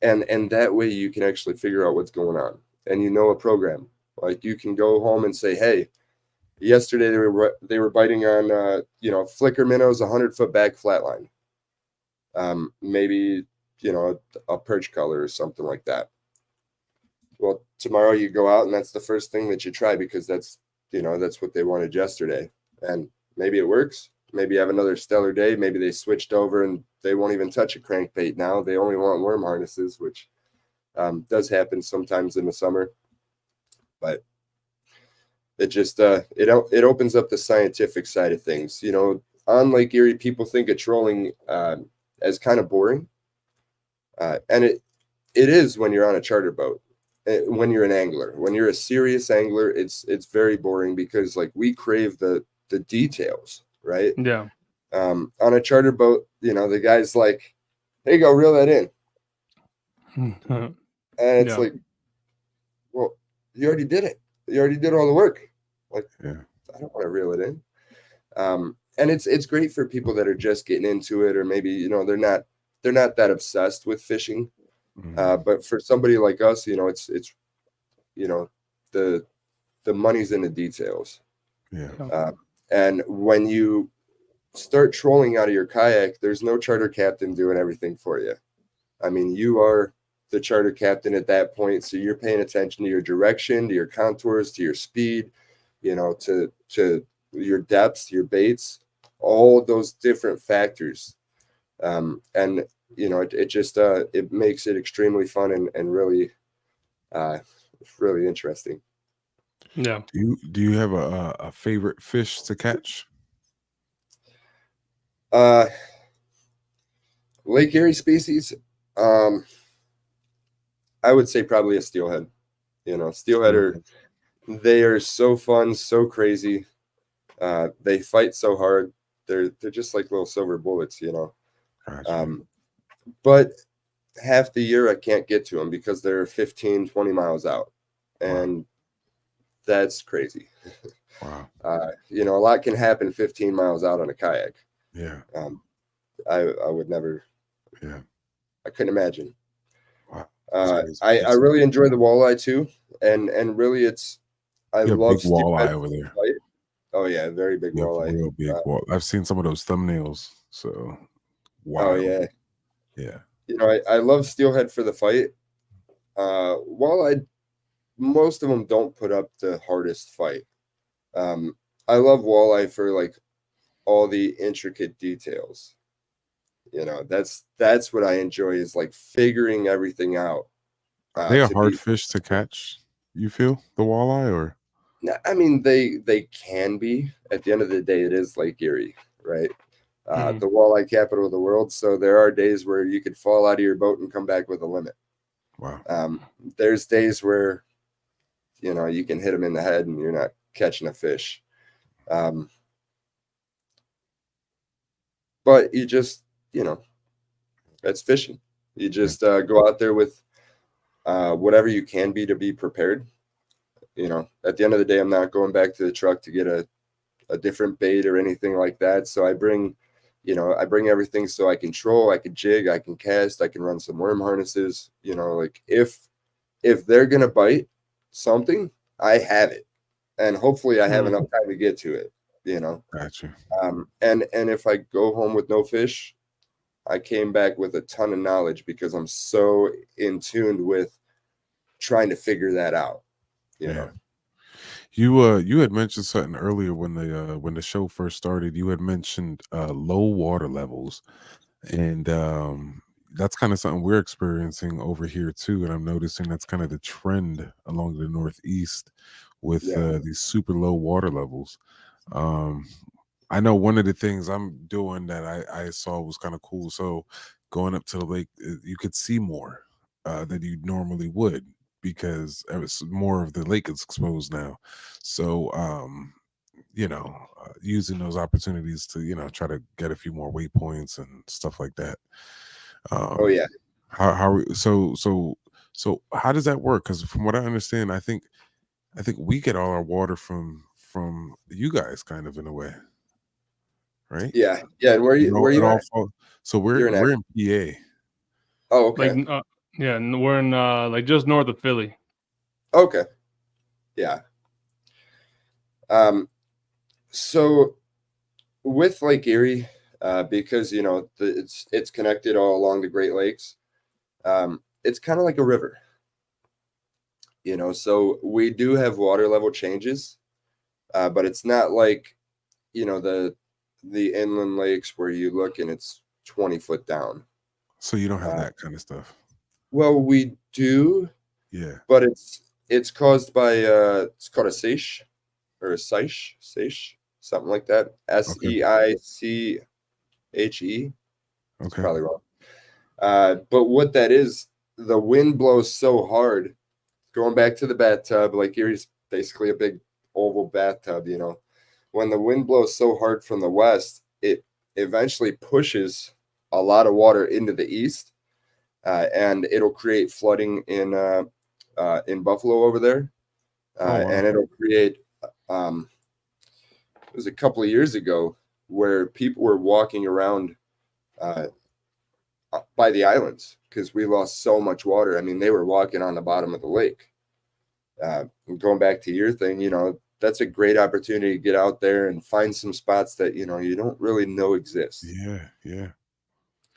And that way you can actually figure out what's going on, and you know a program. Like, you can go home and say, hey, yesterday they were biting on you know, flicker minnows 100-foot back flat line. Maybe, you know, a perch color or something like that. Well, tomorrow you go out and that's the first thing that you try, because that's, you know, that's what they wanted yesterday. And maybe it works. Maybe you have another stellar day. Maybe they switched over and they won't even touch a crankbait now. They only want worm harnesses, which does happen sometimes in the summer. But it just it opens up the scientific side of things. You know, on Lake Erie, people think of trolling as kind of boring, and it is when you're on a charter boat. When you're an angler, when you're a serious angler, it's very boring, because like, we crave the details, right? Yeah. On a charter boat, you know, the guy's like, hey, go reel that in. And it's like, well, you already did it. You already did all the work. Like, Yeah. I don't want to reel it in. And it's great for people that are just getting into it, or maybe, you know, they're not that obsessed with fishing. But for somebody like us, you know, it's you know, the money's in the details. Yeah. And when you start trolling out of your kayak, there's no charter captain doing everything for you. I mean, you are the charter captain at that point, so you're paying attention to your direction, to your contours, to your speed, you know, to your depths, to your baits, all those different factors. And you know, it just it makes it extremely fun and really really interesting. Yeah. Do you have a favorite fish to catch? Lake Erie species, I would say probably a steelhead. You know, steelhead they are so fun, so crazy. They fight so hard. They're just like little silver bullets, you know. Gotcha. But half the year I can't get to them because they're 15, 20 miles out. And that's crazy. Wow. You know, a lot can happen 15 miles out on a kayak. Yeah. I would never. Yeah. I couldn't imagine. Wow. I really enjoy the walleye too, and really I love big walleye over there. Fight. Oh yeah, very big walleye. Real big walleye. I've seen some of those thumbnails. So wow. Oh yeah. Yeah. You know, I love steelhead for the fight. Walleye, most of them don't put up the hardest fight. I love walleye for like all the intricate details. You know, that's what I enjoy, is like figuring everything out. They are hard fish to catch, you feel, the walleye? Or I mean, they can be. At the end of the day, it is Lake Erie, right? The walleye capital of the world. So there are days where you could fall out of your boat and come back with a limit. Wow. There's days where, you know, you can hit them in the head and you're not catching a fish. But you just, you know, that's fishing. You just go out there with whatever you can be to be prepared. You know, at the end of the day, I'm not going back to the truck to get a different bait or anything like that. So I bring everything, so I can troll, I can jig, I can cast, I can run some worm harnesses. You know, like if they're gonna bite something, I have it, and hopefully I have enough time to get to it. You know, Gotcha. And if I go home with no fish, I came back with a ton of knowledge because I'm so in tune with trying to figure that out. You know. You had mentioned something earlier when the show first started. You had mentioned low water levels. And that's kind of something we're experiencing over here too. And I'm noticing that's kind of the trend along the Northeast with Yeah. these super low water levels. Um, I know one of the things I'm doing that I saw was kind of cool. So going up to the lake, you could see more than you normally would because more of the lake is exposed now. So, using those opportunities to, try to get a few more waypoints and stuff like that. Oh Um, yeah. so how does that work? Because from what I understand, I think we get all our water from you guys, kind of in a way, right? Yeah. Yeah. And where It you all where it you all at? falls. So You're in. we're in PA. Oh, Like, okay. yeah, and we're in like just north of Philly. Okay. Yeah. So with Lake Erie, because it's connected all along the Great Lakes. It's kind of like a river. So we do have water level changes, but it's not like the inland lakes where you look and it's 20 foot down. So you don't have Uh, that kind of stuff. well, we do, Yeah. but it's caused by it's called a seiche or a seiche, something like that. Okay. Seiche. It's Okay. probably wrong. But what that is, the wind blows so hard. Going back to the bathtub, like Erie's basically a big oval bathtub. When the wind blows so hard from the west, it eventually pushes a lot of water into the east, and it'll create flooding in Buffalo over there, Oh wow. and it'll create. It was a couple of years ago where people were walking around uh, by the islands because we lost so much water. I mean, they were walking on the bottom of the lake. Going back to your thing, that's a great opportunity to get out there and find some spots that you don't really know exist. Yeah. Yeah. Yeah,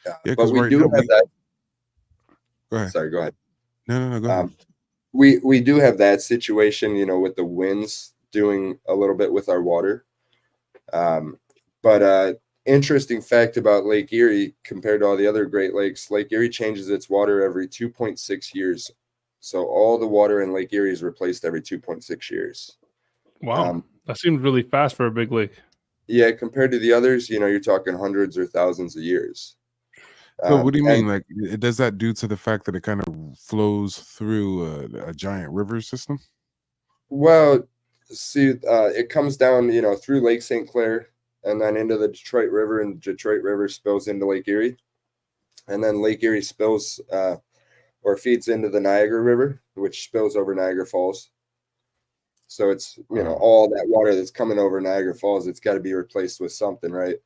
Yeah. but Because we right do now have that. go ahead. Sorry, go ahead. No. Go ahead. We do have that situation, with the winds doing a little bit with our water. But interesting fact about Lake Erie compared to all the other Great Lakes, Lake Erie changes its water every 2.6 years. So all the water in Lake Erie is replaced every 2.6 years. Wow, that seems really fast for a big lake. Yeah, compared to the others, you're talking hundreds or thousands of years. So what do you And mean? Like, does that due to the fact that it kind of flows through a giant river system? well, see, it comes down, through Lake St. Clair and then into the Detroit River, and Detroit River spills into Lake Erie, and then Lake Erie spills or feeds into the Niagara River, which spills over Niagara Falls. So it's Wow. all that water that's coming over Niagara Falls, it's got to be replaced with something, right?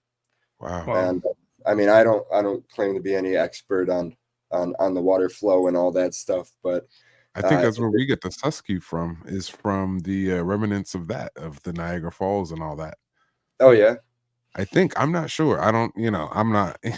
Wow. Wow. And I mean, I don't claim to be any expert on the water flow and all that stuff, but I think that's where we get the Susky from, is from the remnants of the Niagara Falls and all that. oh yeah, I think, I'm not sure. I don't, I'm not, I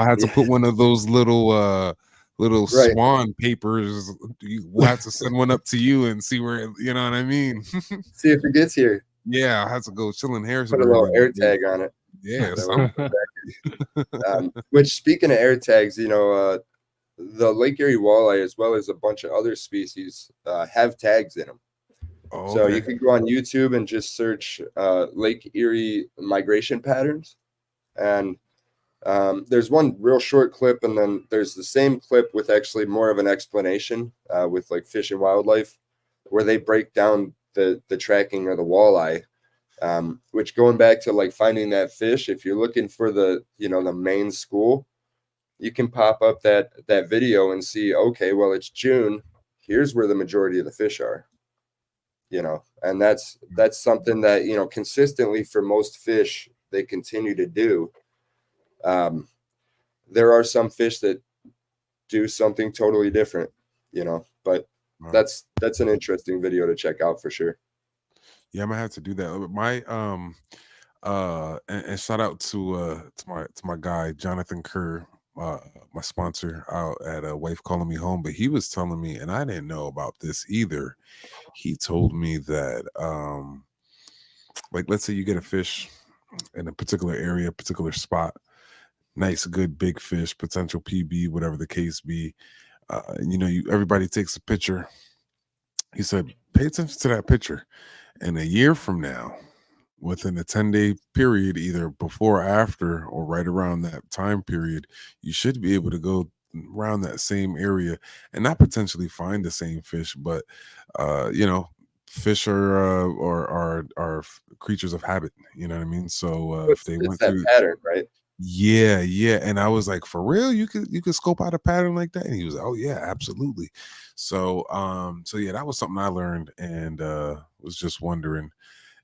had to Yeah. put one of those little Right. swan papers. We'll have to send one up to you and see where, you know what I mean? See if it gets here. Yeah, I had to go chill in Harrison. Put a little air tag on it. Yeah, So, something. which, speaking of air tags, the Lake Erie walleye, as well as a bunch of other species, have tags in them. Oh, So okay. you could go on YouTube and just search Lake Erie migration patterns. And there's one real short clip, and then there's the same clip with actually more of an explanation with like Fish and Wildlife, where they break down the tracking of the walleye. Which, going back to like finding that fish, if you're looking for the main school, you can pop up that video and see, okay, well, it's June. Here's where the majority of the fish are. And that's something that consistently for most fish they continue to do. There are some fish that do something totally different, but Wow. that's an interesting video to check out for sure. Yeah, I'm gonna have to do that. My and shout out to my guy Jonathan Kerr, my sponsor out at Wife Calling Me Home. But he was telling me, and I didn't know about this either. He told me that like, let's say you get a fish in a particular area, particular spot. nice, good big fish, potential PB, whatever the case be. Everybody takes a picture. He said, pay attention to that picture. And a year from now, within a 10-day period, either before or after, or right around that time period, you should be able to go around that same area and not potentially find the same fish, but fish are creatures of habit. You know what I mean? So if they It's went that through, pattern, right? yeah. And I was like, for real, you could scope out a pattern like that? And he was like, oh yeah, absolutely. So yeah, that was something I learned, and was just wondering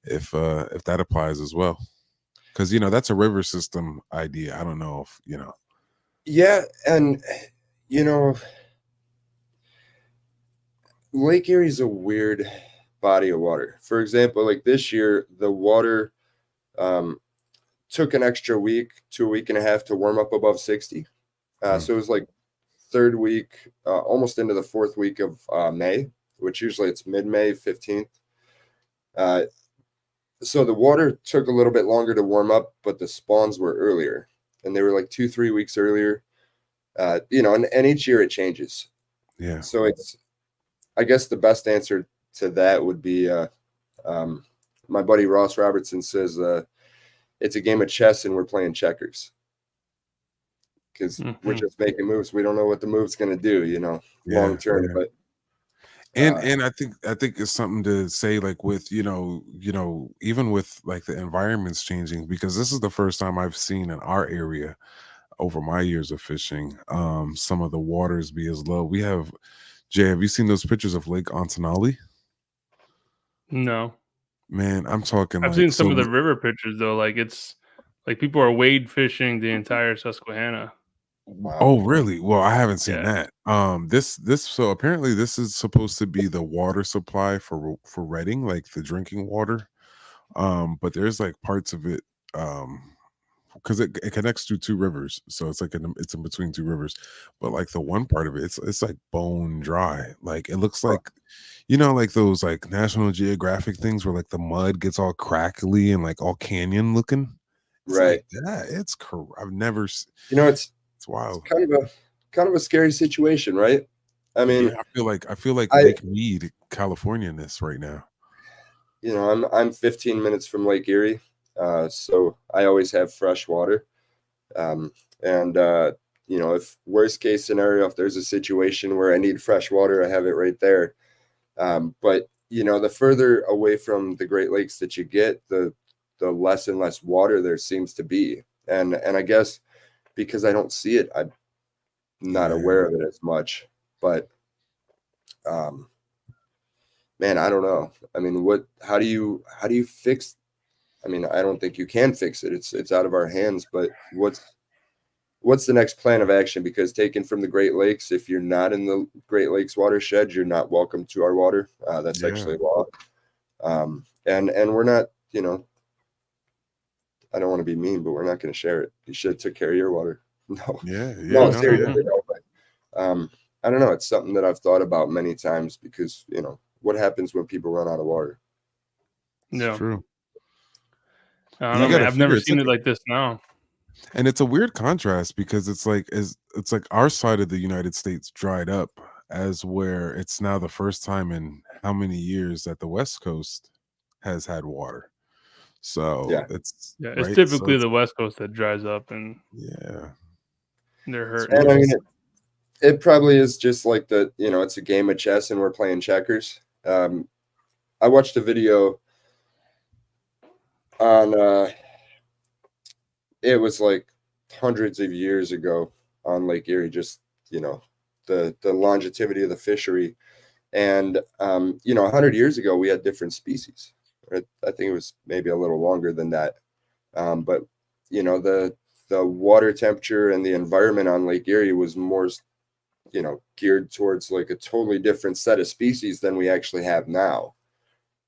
if that applies as well, because that's a river system idea. I don't know if Yeah, and Lake Erie is a weird body of water. For example, like this year, the water took an extra week to a week and a half to warm up above 60. So it was like third week, almost into the fourth week of May, which usually it's mid-May, 15th. So the water took a little bit longer to warm up, but the spawns were earlier, and they were like 2-3 weeks earlier. And each year it changes. Yeah. So I guess the best answer to that would be my buddy Ross Robertson says it's a game of chess and we're playing checkers, because we're just making moves. We don't know what the move's going to do, long term. Yeah. But and I think it's something to say, like, with even with like the environment's changing, because this is the first time I've seen in our area over my years of fishing some of the waters be as low. We have, Jay, have you seen those pictures of Lake Ontanali? No, man, I'm talking. I've seen some of the river pictures though. Like, it's like people are wade fishing the entire Susquehanna. Wow. Oh, really? Well, I haven't seen that. So apparently this is supposed to be the water supply for Reading, like the drinking water. But there's like parts of it, because it connects to two rivers, so it's like it's in between two rivers. But like the one part of it, it's like bone dry. Like it looks like, like those like National Geographic things where like the mud gets all crackly and like all canyon looking. It's right. Like, yeah, it's I've never. It's wild. It's kind of a scary situation, right? I mean, I feel like Lake Mead, California in this right now. I'm 15 minutes from Lake Erie, so I always have fresh water. If worst case scenario, if there's a situation where I need fresh water, I have it right there. But the further away from the Great Lakes that you get, the less and less water there seems to be, and I guess because I don't see it, I'm not aware of it as much. But man, I don't know. I mean, how do you fix? I mean, I don't think you can fix it. It's out of our hands. But what's the next plan of action? Because taken from the Great Lakes, if you're not in the Great Lakes watershed, you're not welcome to our water. That's actually law. And we're not, I don't want to be mean, but we're not going to share it. You should have took care of your water. No. No, seriously. No, but, I don't know. It's something that I've thought about many times, because, what happens when people run out of water? Yeah. True. I don't know, man. I've never seen it like this now. And it's a weird contrast, because it's like our side of the United States dried up, as where it's now the first time in how many years that the West Coast has had water. So it's typically the West Coast that dries up, and they're hurting. And I mean, it probably is just like it's a game of chess and we're playing checkers. I watched a video on it was like hundreds of years ago on Lake Erie, just the longevity of the fishery. And 100 years ago we had different species. I think it was maybe a little longer than that. But the water temperature and the environment on Lake Erie was more geared towards like a totally different set of species than we actually have now.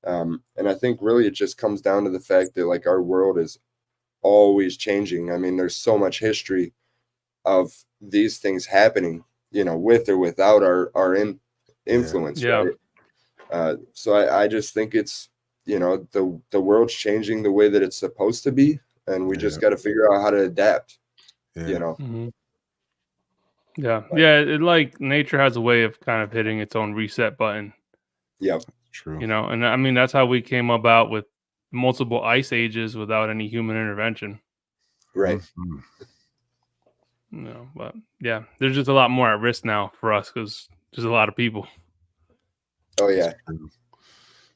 And I think really it just comes down to the fact that like our world is always changing. I mean, there's so much history of these things happening, with or without our influence. Yeah. Right? So I just think it's, the world's changing the way that it's supposed to be, and we just got to figure out how to adapt. Yeah. You know, Mhm. Yeah. Like- Yeah. It like nature has a way of kind of hitting its own reset button, yeah, True. you know, and I mean, that's how we came about with multiple ice ages without any human intervention, right. Mhm. you know, but yeah, there's just a lot more at risk now for us because there's a lot of people. Oh It's yeah, true.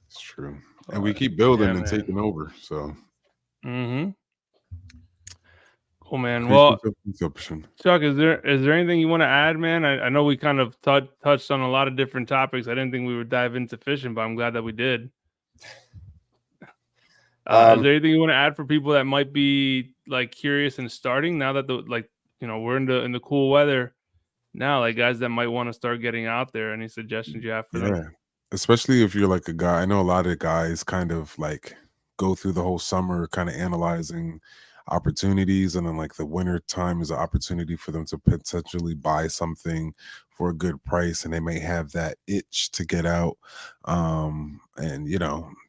It's true. And we But, keep building yeah, and man. taking over. So Mm-hmm. Cool, man. appreciate Well, your participation. Chuck, is there anything you want to add, man? I know we kind of touched on a lot of different topics. I didn't think we would dive into fishing, but I'm glad that we did. Is there anything you want to add for people that might be like curious and starting now that we're in the cool weather now, like guys that might want to start getting out there? Any suggestions you have for them? Yeah. Especially if you're like a guy. I know a lot of guys kind of like go through the whole summer kind of analyzing opportunities, and then like the winter time is an opportunity for them to potentially buy something for a good price, and they may have that itch to get out. And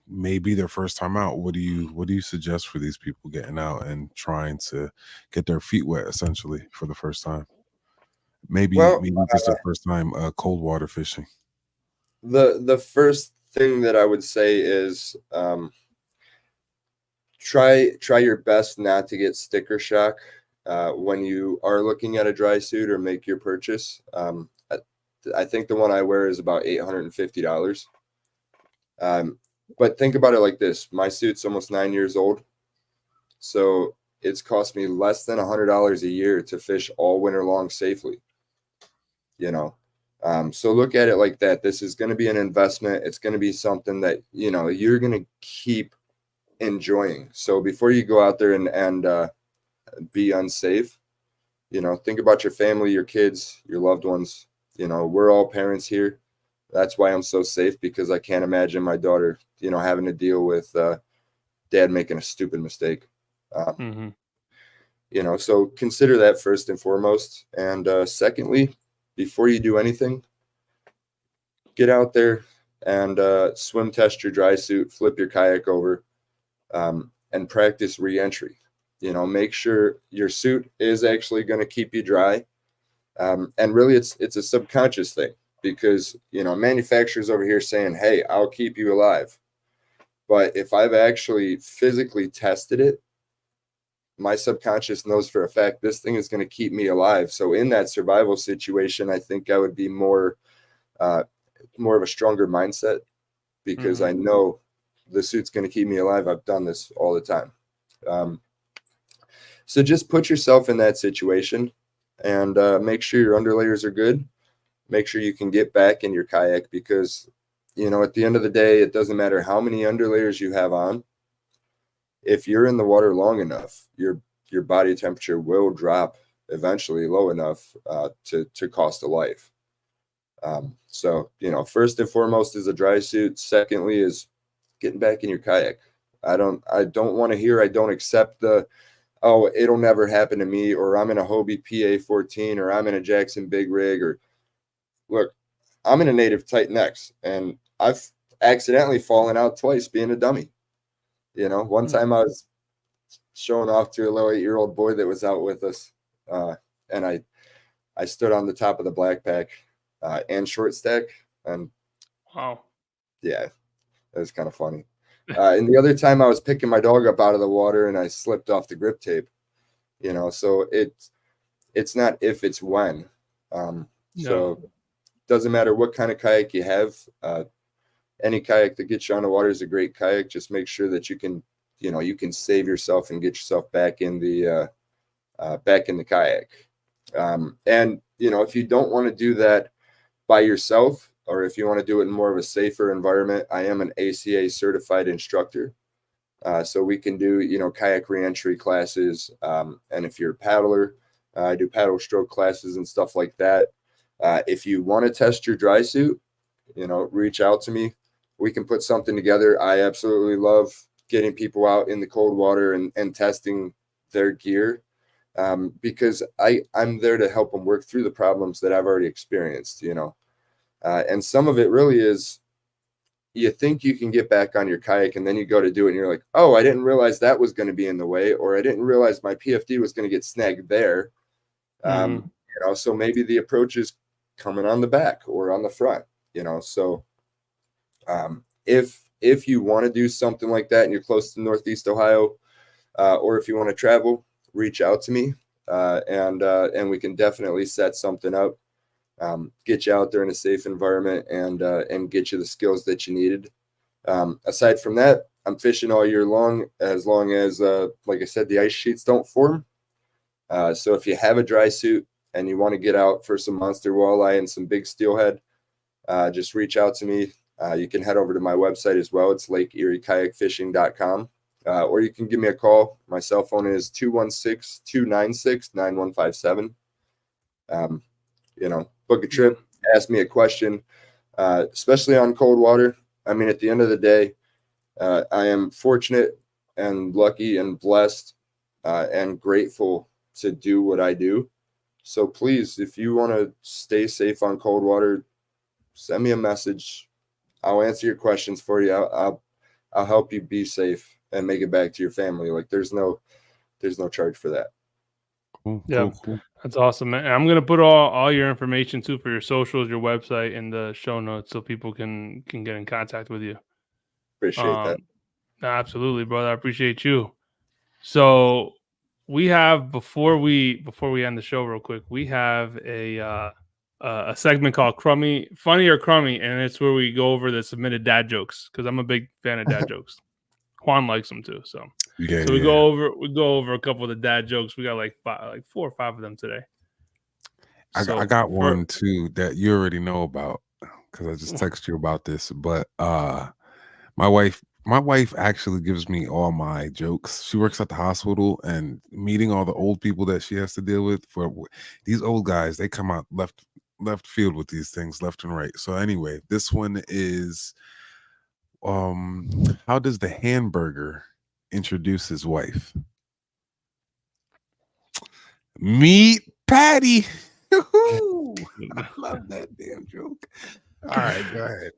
maybe their first time out. What do you suggest for these people getting out and trying to get their feet wet essentially for the first time? Maybe well, just their first time cold water fishing. the first thing that I would say is try your best not to get sticker shock when you are looking at a dry suit or make your purchase. I think the one I wear is about $850. But think about it like this: my suit's almost 9 years old, so it's cost me less than $100 a year to fish all winter long safely. You know, so look at it like that. This is going to be an investment. It's going to be something that you're going to keep enjoying. So before you go out there and be unsafe, think about your family, your kids, your loved ones. We're all parents here. That's why I'm so safe, because I can't imagine my daughter, having to deal with dad making a stupid mistake. Mm-hmm. So consider that first and foremost. And secondly, before you do anything, get out there and swim test your dry suit, flip your kayak over, and practice re-entry. Make sure your suit is actually going to keep you dry. And really, it's a subconscious thing, because manufacturers over here saying, "Hey, I'll keep you alive," but if I've actually physically tested it, my subconscious knows for a fact this thing is going to keep me alive. So in that survival situation, I think I would be more of a stronger mindset, because I know the suit's going to keep me alive. I've done this all the time. So just put yourself in that situation and make sure your underlayers are good. Make sure you can get back in your kayak, because, at the end of the day, it doesn't matter how many underlayers you have on. If you're in the water long enough, your body temperature will drop eventually low enough to cost a life. So, first and foremost is a dry suit. Secondly is getting back in your kayak. I don't want to hear, I don't accept oh, it'll never happen to me, or I'm in a Hobie PA14, or I'm in a Jackson Big Rig, or look, I'm in a Native Titan X, and I've accidentally fallen out twice being a dummy. One time I was showing off to a little 8-year-old boy that was out with us, and I stood on the top of the black pack and short stack, and Wow. yeah, it was kind of funny. And the other time I was picking my dog up out of the water and I slipped off the grip tape. So it's not if, it's when. So it doesn't matter what kind of kayak you have. Any kayak that gets you on the water is a great kayak. Just make sure that you can save yourself and get yourself back in the kayak. And if you don't want to do that by yourself, or if you want to do it in more of a safer environment, I am an ACA certified instructor. So we can do, kayak reentry classes. And if you're a paddler, I do paddle stroke classes and stuff like that. If you want to test your dry suit, reach out to me. We can put something together. I absolutely love getting people out in the cold water and testing their gear, because I'm there to help them work through the problems that I've already experienced, and some of it really is you think you can get back on your kayak, and then you go to do it and you're like, oh, I didn't realize that was going to be in the way, or I didn't realize my PFD was going to get snagged there. So maybe the approach is coming on the back or on the front, so if you want to do something like that and you're close to Northeast Ohio, or if you want to travel, reach out to me, and we can definitely set something up, get you out there in a safe environment, and get you the skills that you needed. Aside from that, I'm fishing all year long as, like I said, the ice sheets don't form. So if you have a dry suit and you want to get out for some monster walleye and some big steelhead, just reach out to me. You can head over to my website as well. It's LakeErieKayakFishing.com. Or you can give me a call. My cell phone is 216-296-9157. Book a trip, ask me a question, especially on cold water. I mean, at the end of the day, I am fortunate and lucky and blessed and grateful to do what I do. So please, if you want to stay safe on cold water, send me a message. I'll answer your questions for you. I'll help you be safe and make it back to your family. Like there's no charge for that. Yeah, cool. That's awesome, man. I'm gonna put all your information too for your socials, your website, in the show notes so people can get in contact with you. Appreciate that. Absolutely, brother. I appreciate you. So we have before we end the show real quick, we have a segment called Funny or Crummy, and it's where we go over the submitted dad jokes because I'm a big fan of dad jokes. Juan likes them too, so we go over a couple of the dad jokes. We got like 4 or 5 of them today. I got one too that you already know about because I just texted you about this. But my wife actually gives me all my jokes. She works at the hospital, and meeting all the old people that she has to deal with, for these old guys, they come out left field with these things left and right. So anyway, this one is how does the hamburger introduce his wife? Meat patty. I love that damn joke. All right, go ahead.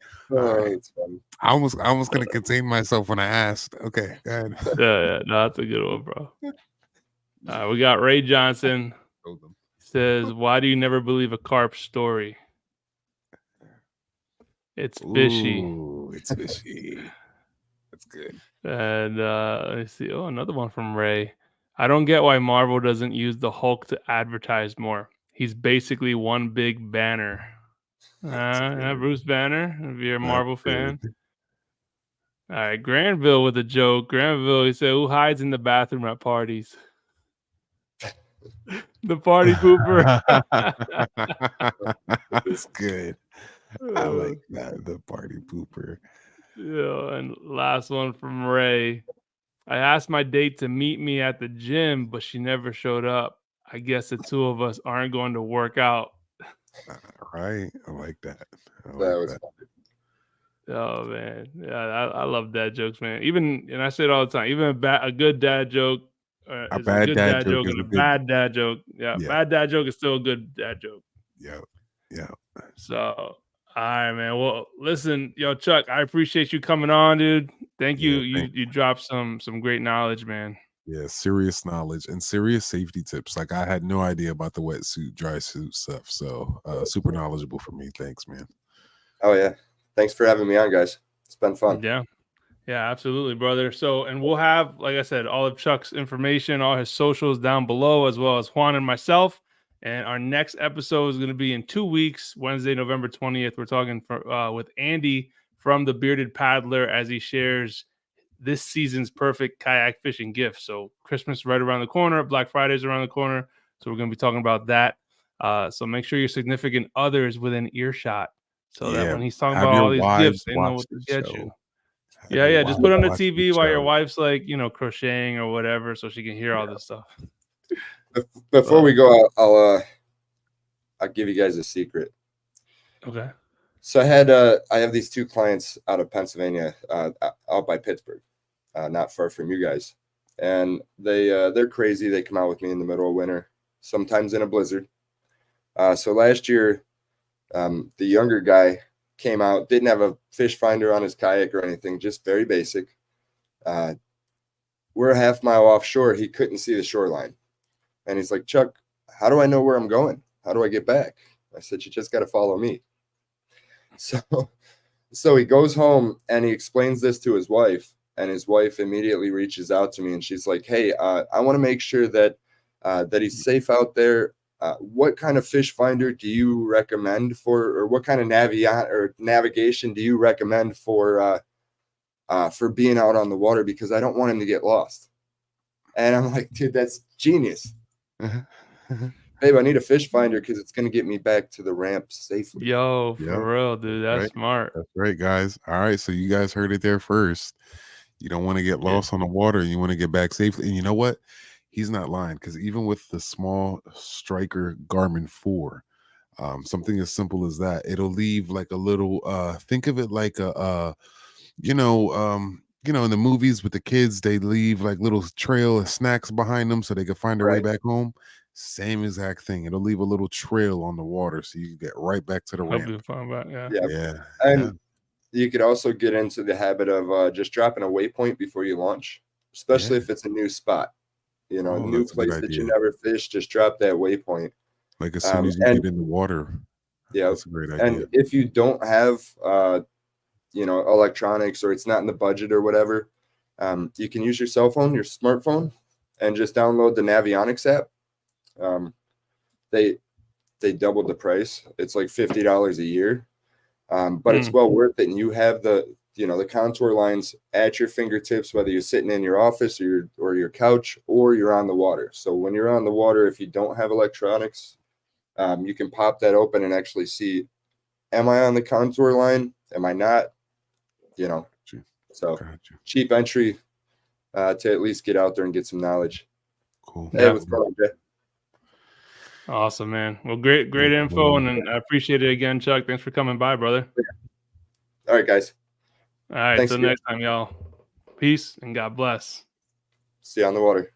It's funny. I almost gonna contain myself when I asked. Okay, go ahead. Yeah, no, that's a good one, bro. We got Ray Johnson. Says, why do you never believe a carp story? It's fishy. Ooh, it's fishy. That's good. And let's see. Oh, another one from Ray. I don't get why Marvel doesn't use the Hulk to advertise more. He's basically one big banner. Bruce Banner, if you're a Marvel fan. All right, Granville with a joke. Granville, he said, who hides in the bathroom at parties? The party pooper. That's good. I like that, the party pooper. Yeah, and last one from Ray. I asked my date to meet me at the gym, but she never showed up. I guess the two of us aren't going to work out. Right. I like that. Funny. Oh, man. Yeah, I love dad jokes, man. And I say it all the time, even a good dad joke is a good dad joke and a bad dad joke. Yeah, bad dad joke is still a good dad joke. Yeah. So, all right, man. Well, listen, Chuck, I appreciate you coming on, dude. Thank you. You dropped some great knowledge, man. Yeah, serious knowledge and serious safety tips. Like I had no idea about the wetsuit, dry suit stuff. So super knowledgeable for me. Thanks, man. Oh yeah. Thanks for having me on, guys. It's been fun. Yeah, absolutely, brother. So, and we'll have, like I said, all of Chuck's information, all his socials down below, as well as Juan and myself. And our next episode is going to be in 2 weeks, Wednesday, November 20th. We're talking with Andy from the Bearded Paddler as he shares this season's perfect kayak fishing gift. So Christmas right around the corner, Black Friday's around the corner. So we're going to be talking about that. So make sure your significant other is within earshot. So that when he's talking about all these gifts, they know what to get you. Yeah. Just put on the TV while your wife's like, crocheting or whatever, so she can hear all this stuff. Before we go, I'll give you guys a secret. Okay. So I have these 2 clients out of Pennsylvania, out by Pittsburgh, not far from you guys, and they're crazy. They come out with me in the middle of winter, sometimes in a blizzard. So last year, the younger guy came out, didn't have a fish finder on his kayak or anything, just very basic. We're a half mile offshore. He couldn't see the shoreline. And he's like, Chuck, how do I know where I'm going? How do I get back? I said, you just got to follow me. So he goes home and he explains this to his wife, and his wife immediately reaches out to me and she's like, hey, I want to make sure that he's safe out there. What kind of fish finder do you recommend or what kind of navigation do you recommend for being out on the water? Because I don't want him to get lost. And I'm like, dude, that's genius. Babe, I need a fish finder because it's going to get me back to the ramp safely. Yo, for real, dude. That's smart. That's right, guys. All right. So you guys heard it there first. You don't want to get lost on the water. You want to get back safely. And you know what? He's not lying, because even with the small Striker Garmin 4, something as simple as that, it'll leave like a little, think of it like in the movies with the kids, they leave like little trail of snacks behind them so they can find their way back home. Same exact thing. It'll leave a little trail on the water so you can get right back to the ramp. Yeah. And you could also get into the habit of just dropping a waypoint before you launch, especially if it's a new spot. You know, a new place that you never fished, just drop that waypoint. Like as soon as you get in the water. Yeah. That's a great idea. And if you don't have, electronics, or it's not in the budget or whatever, you can use your cell phone, your smartphone, and just download the Navionics app. They doubled the price. It's like $50 a year. But it's well worth it. And you have the contour lines at your fingertips, whether you're sitting in your office or your couch, or you're on the water. So when you're on the water, if you don't have electronics, you can pop that open and actually see, am I on the contour line? Am I not? So cheap entry to at least get out there and get some knowledge. Cool. Hey, what's going on, Jay? Awesome, man. Well, great info, and I appreciate it again, Chuck. Thanks for coming by, brother. All right, guys. All right, till next time, y'all. Peace and God bless. See you on the water.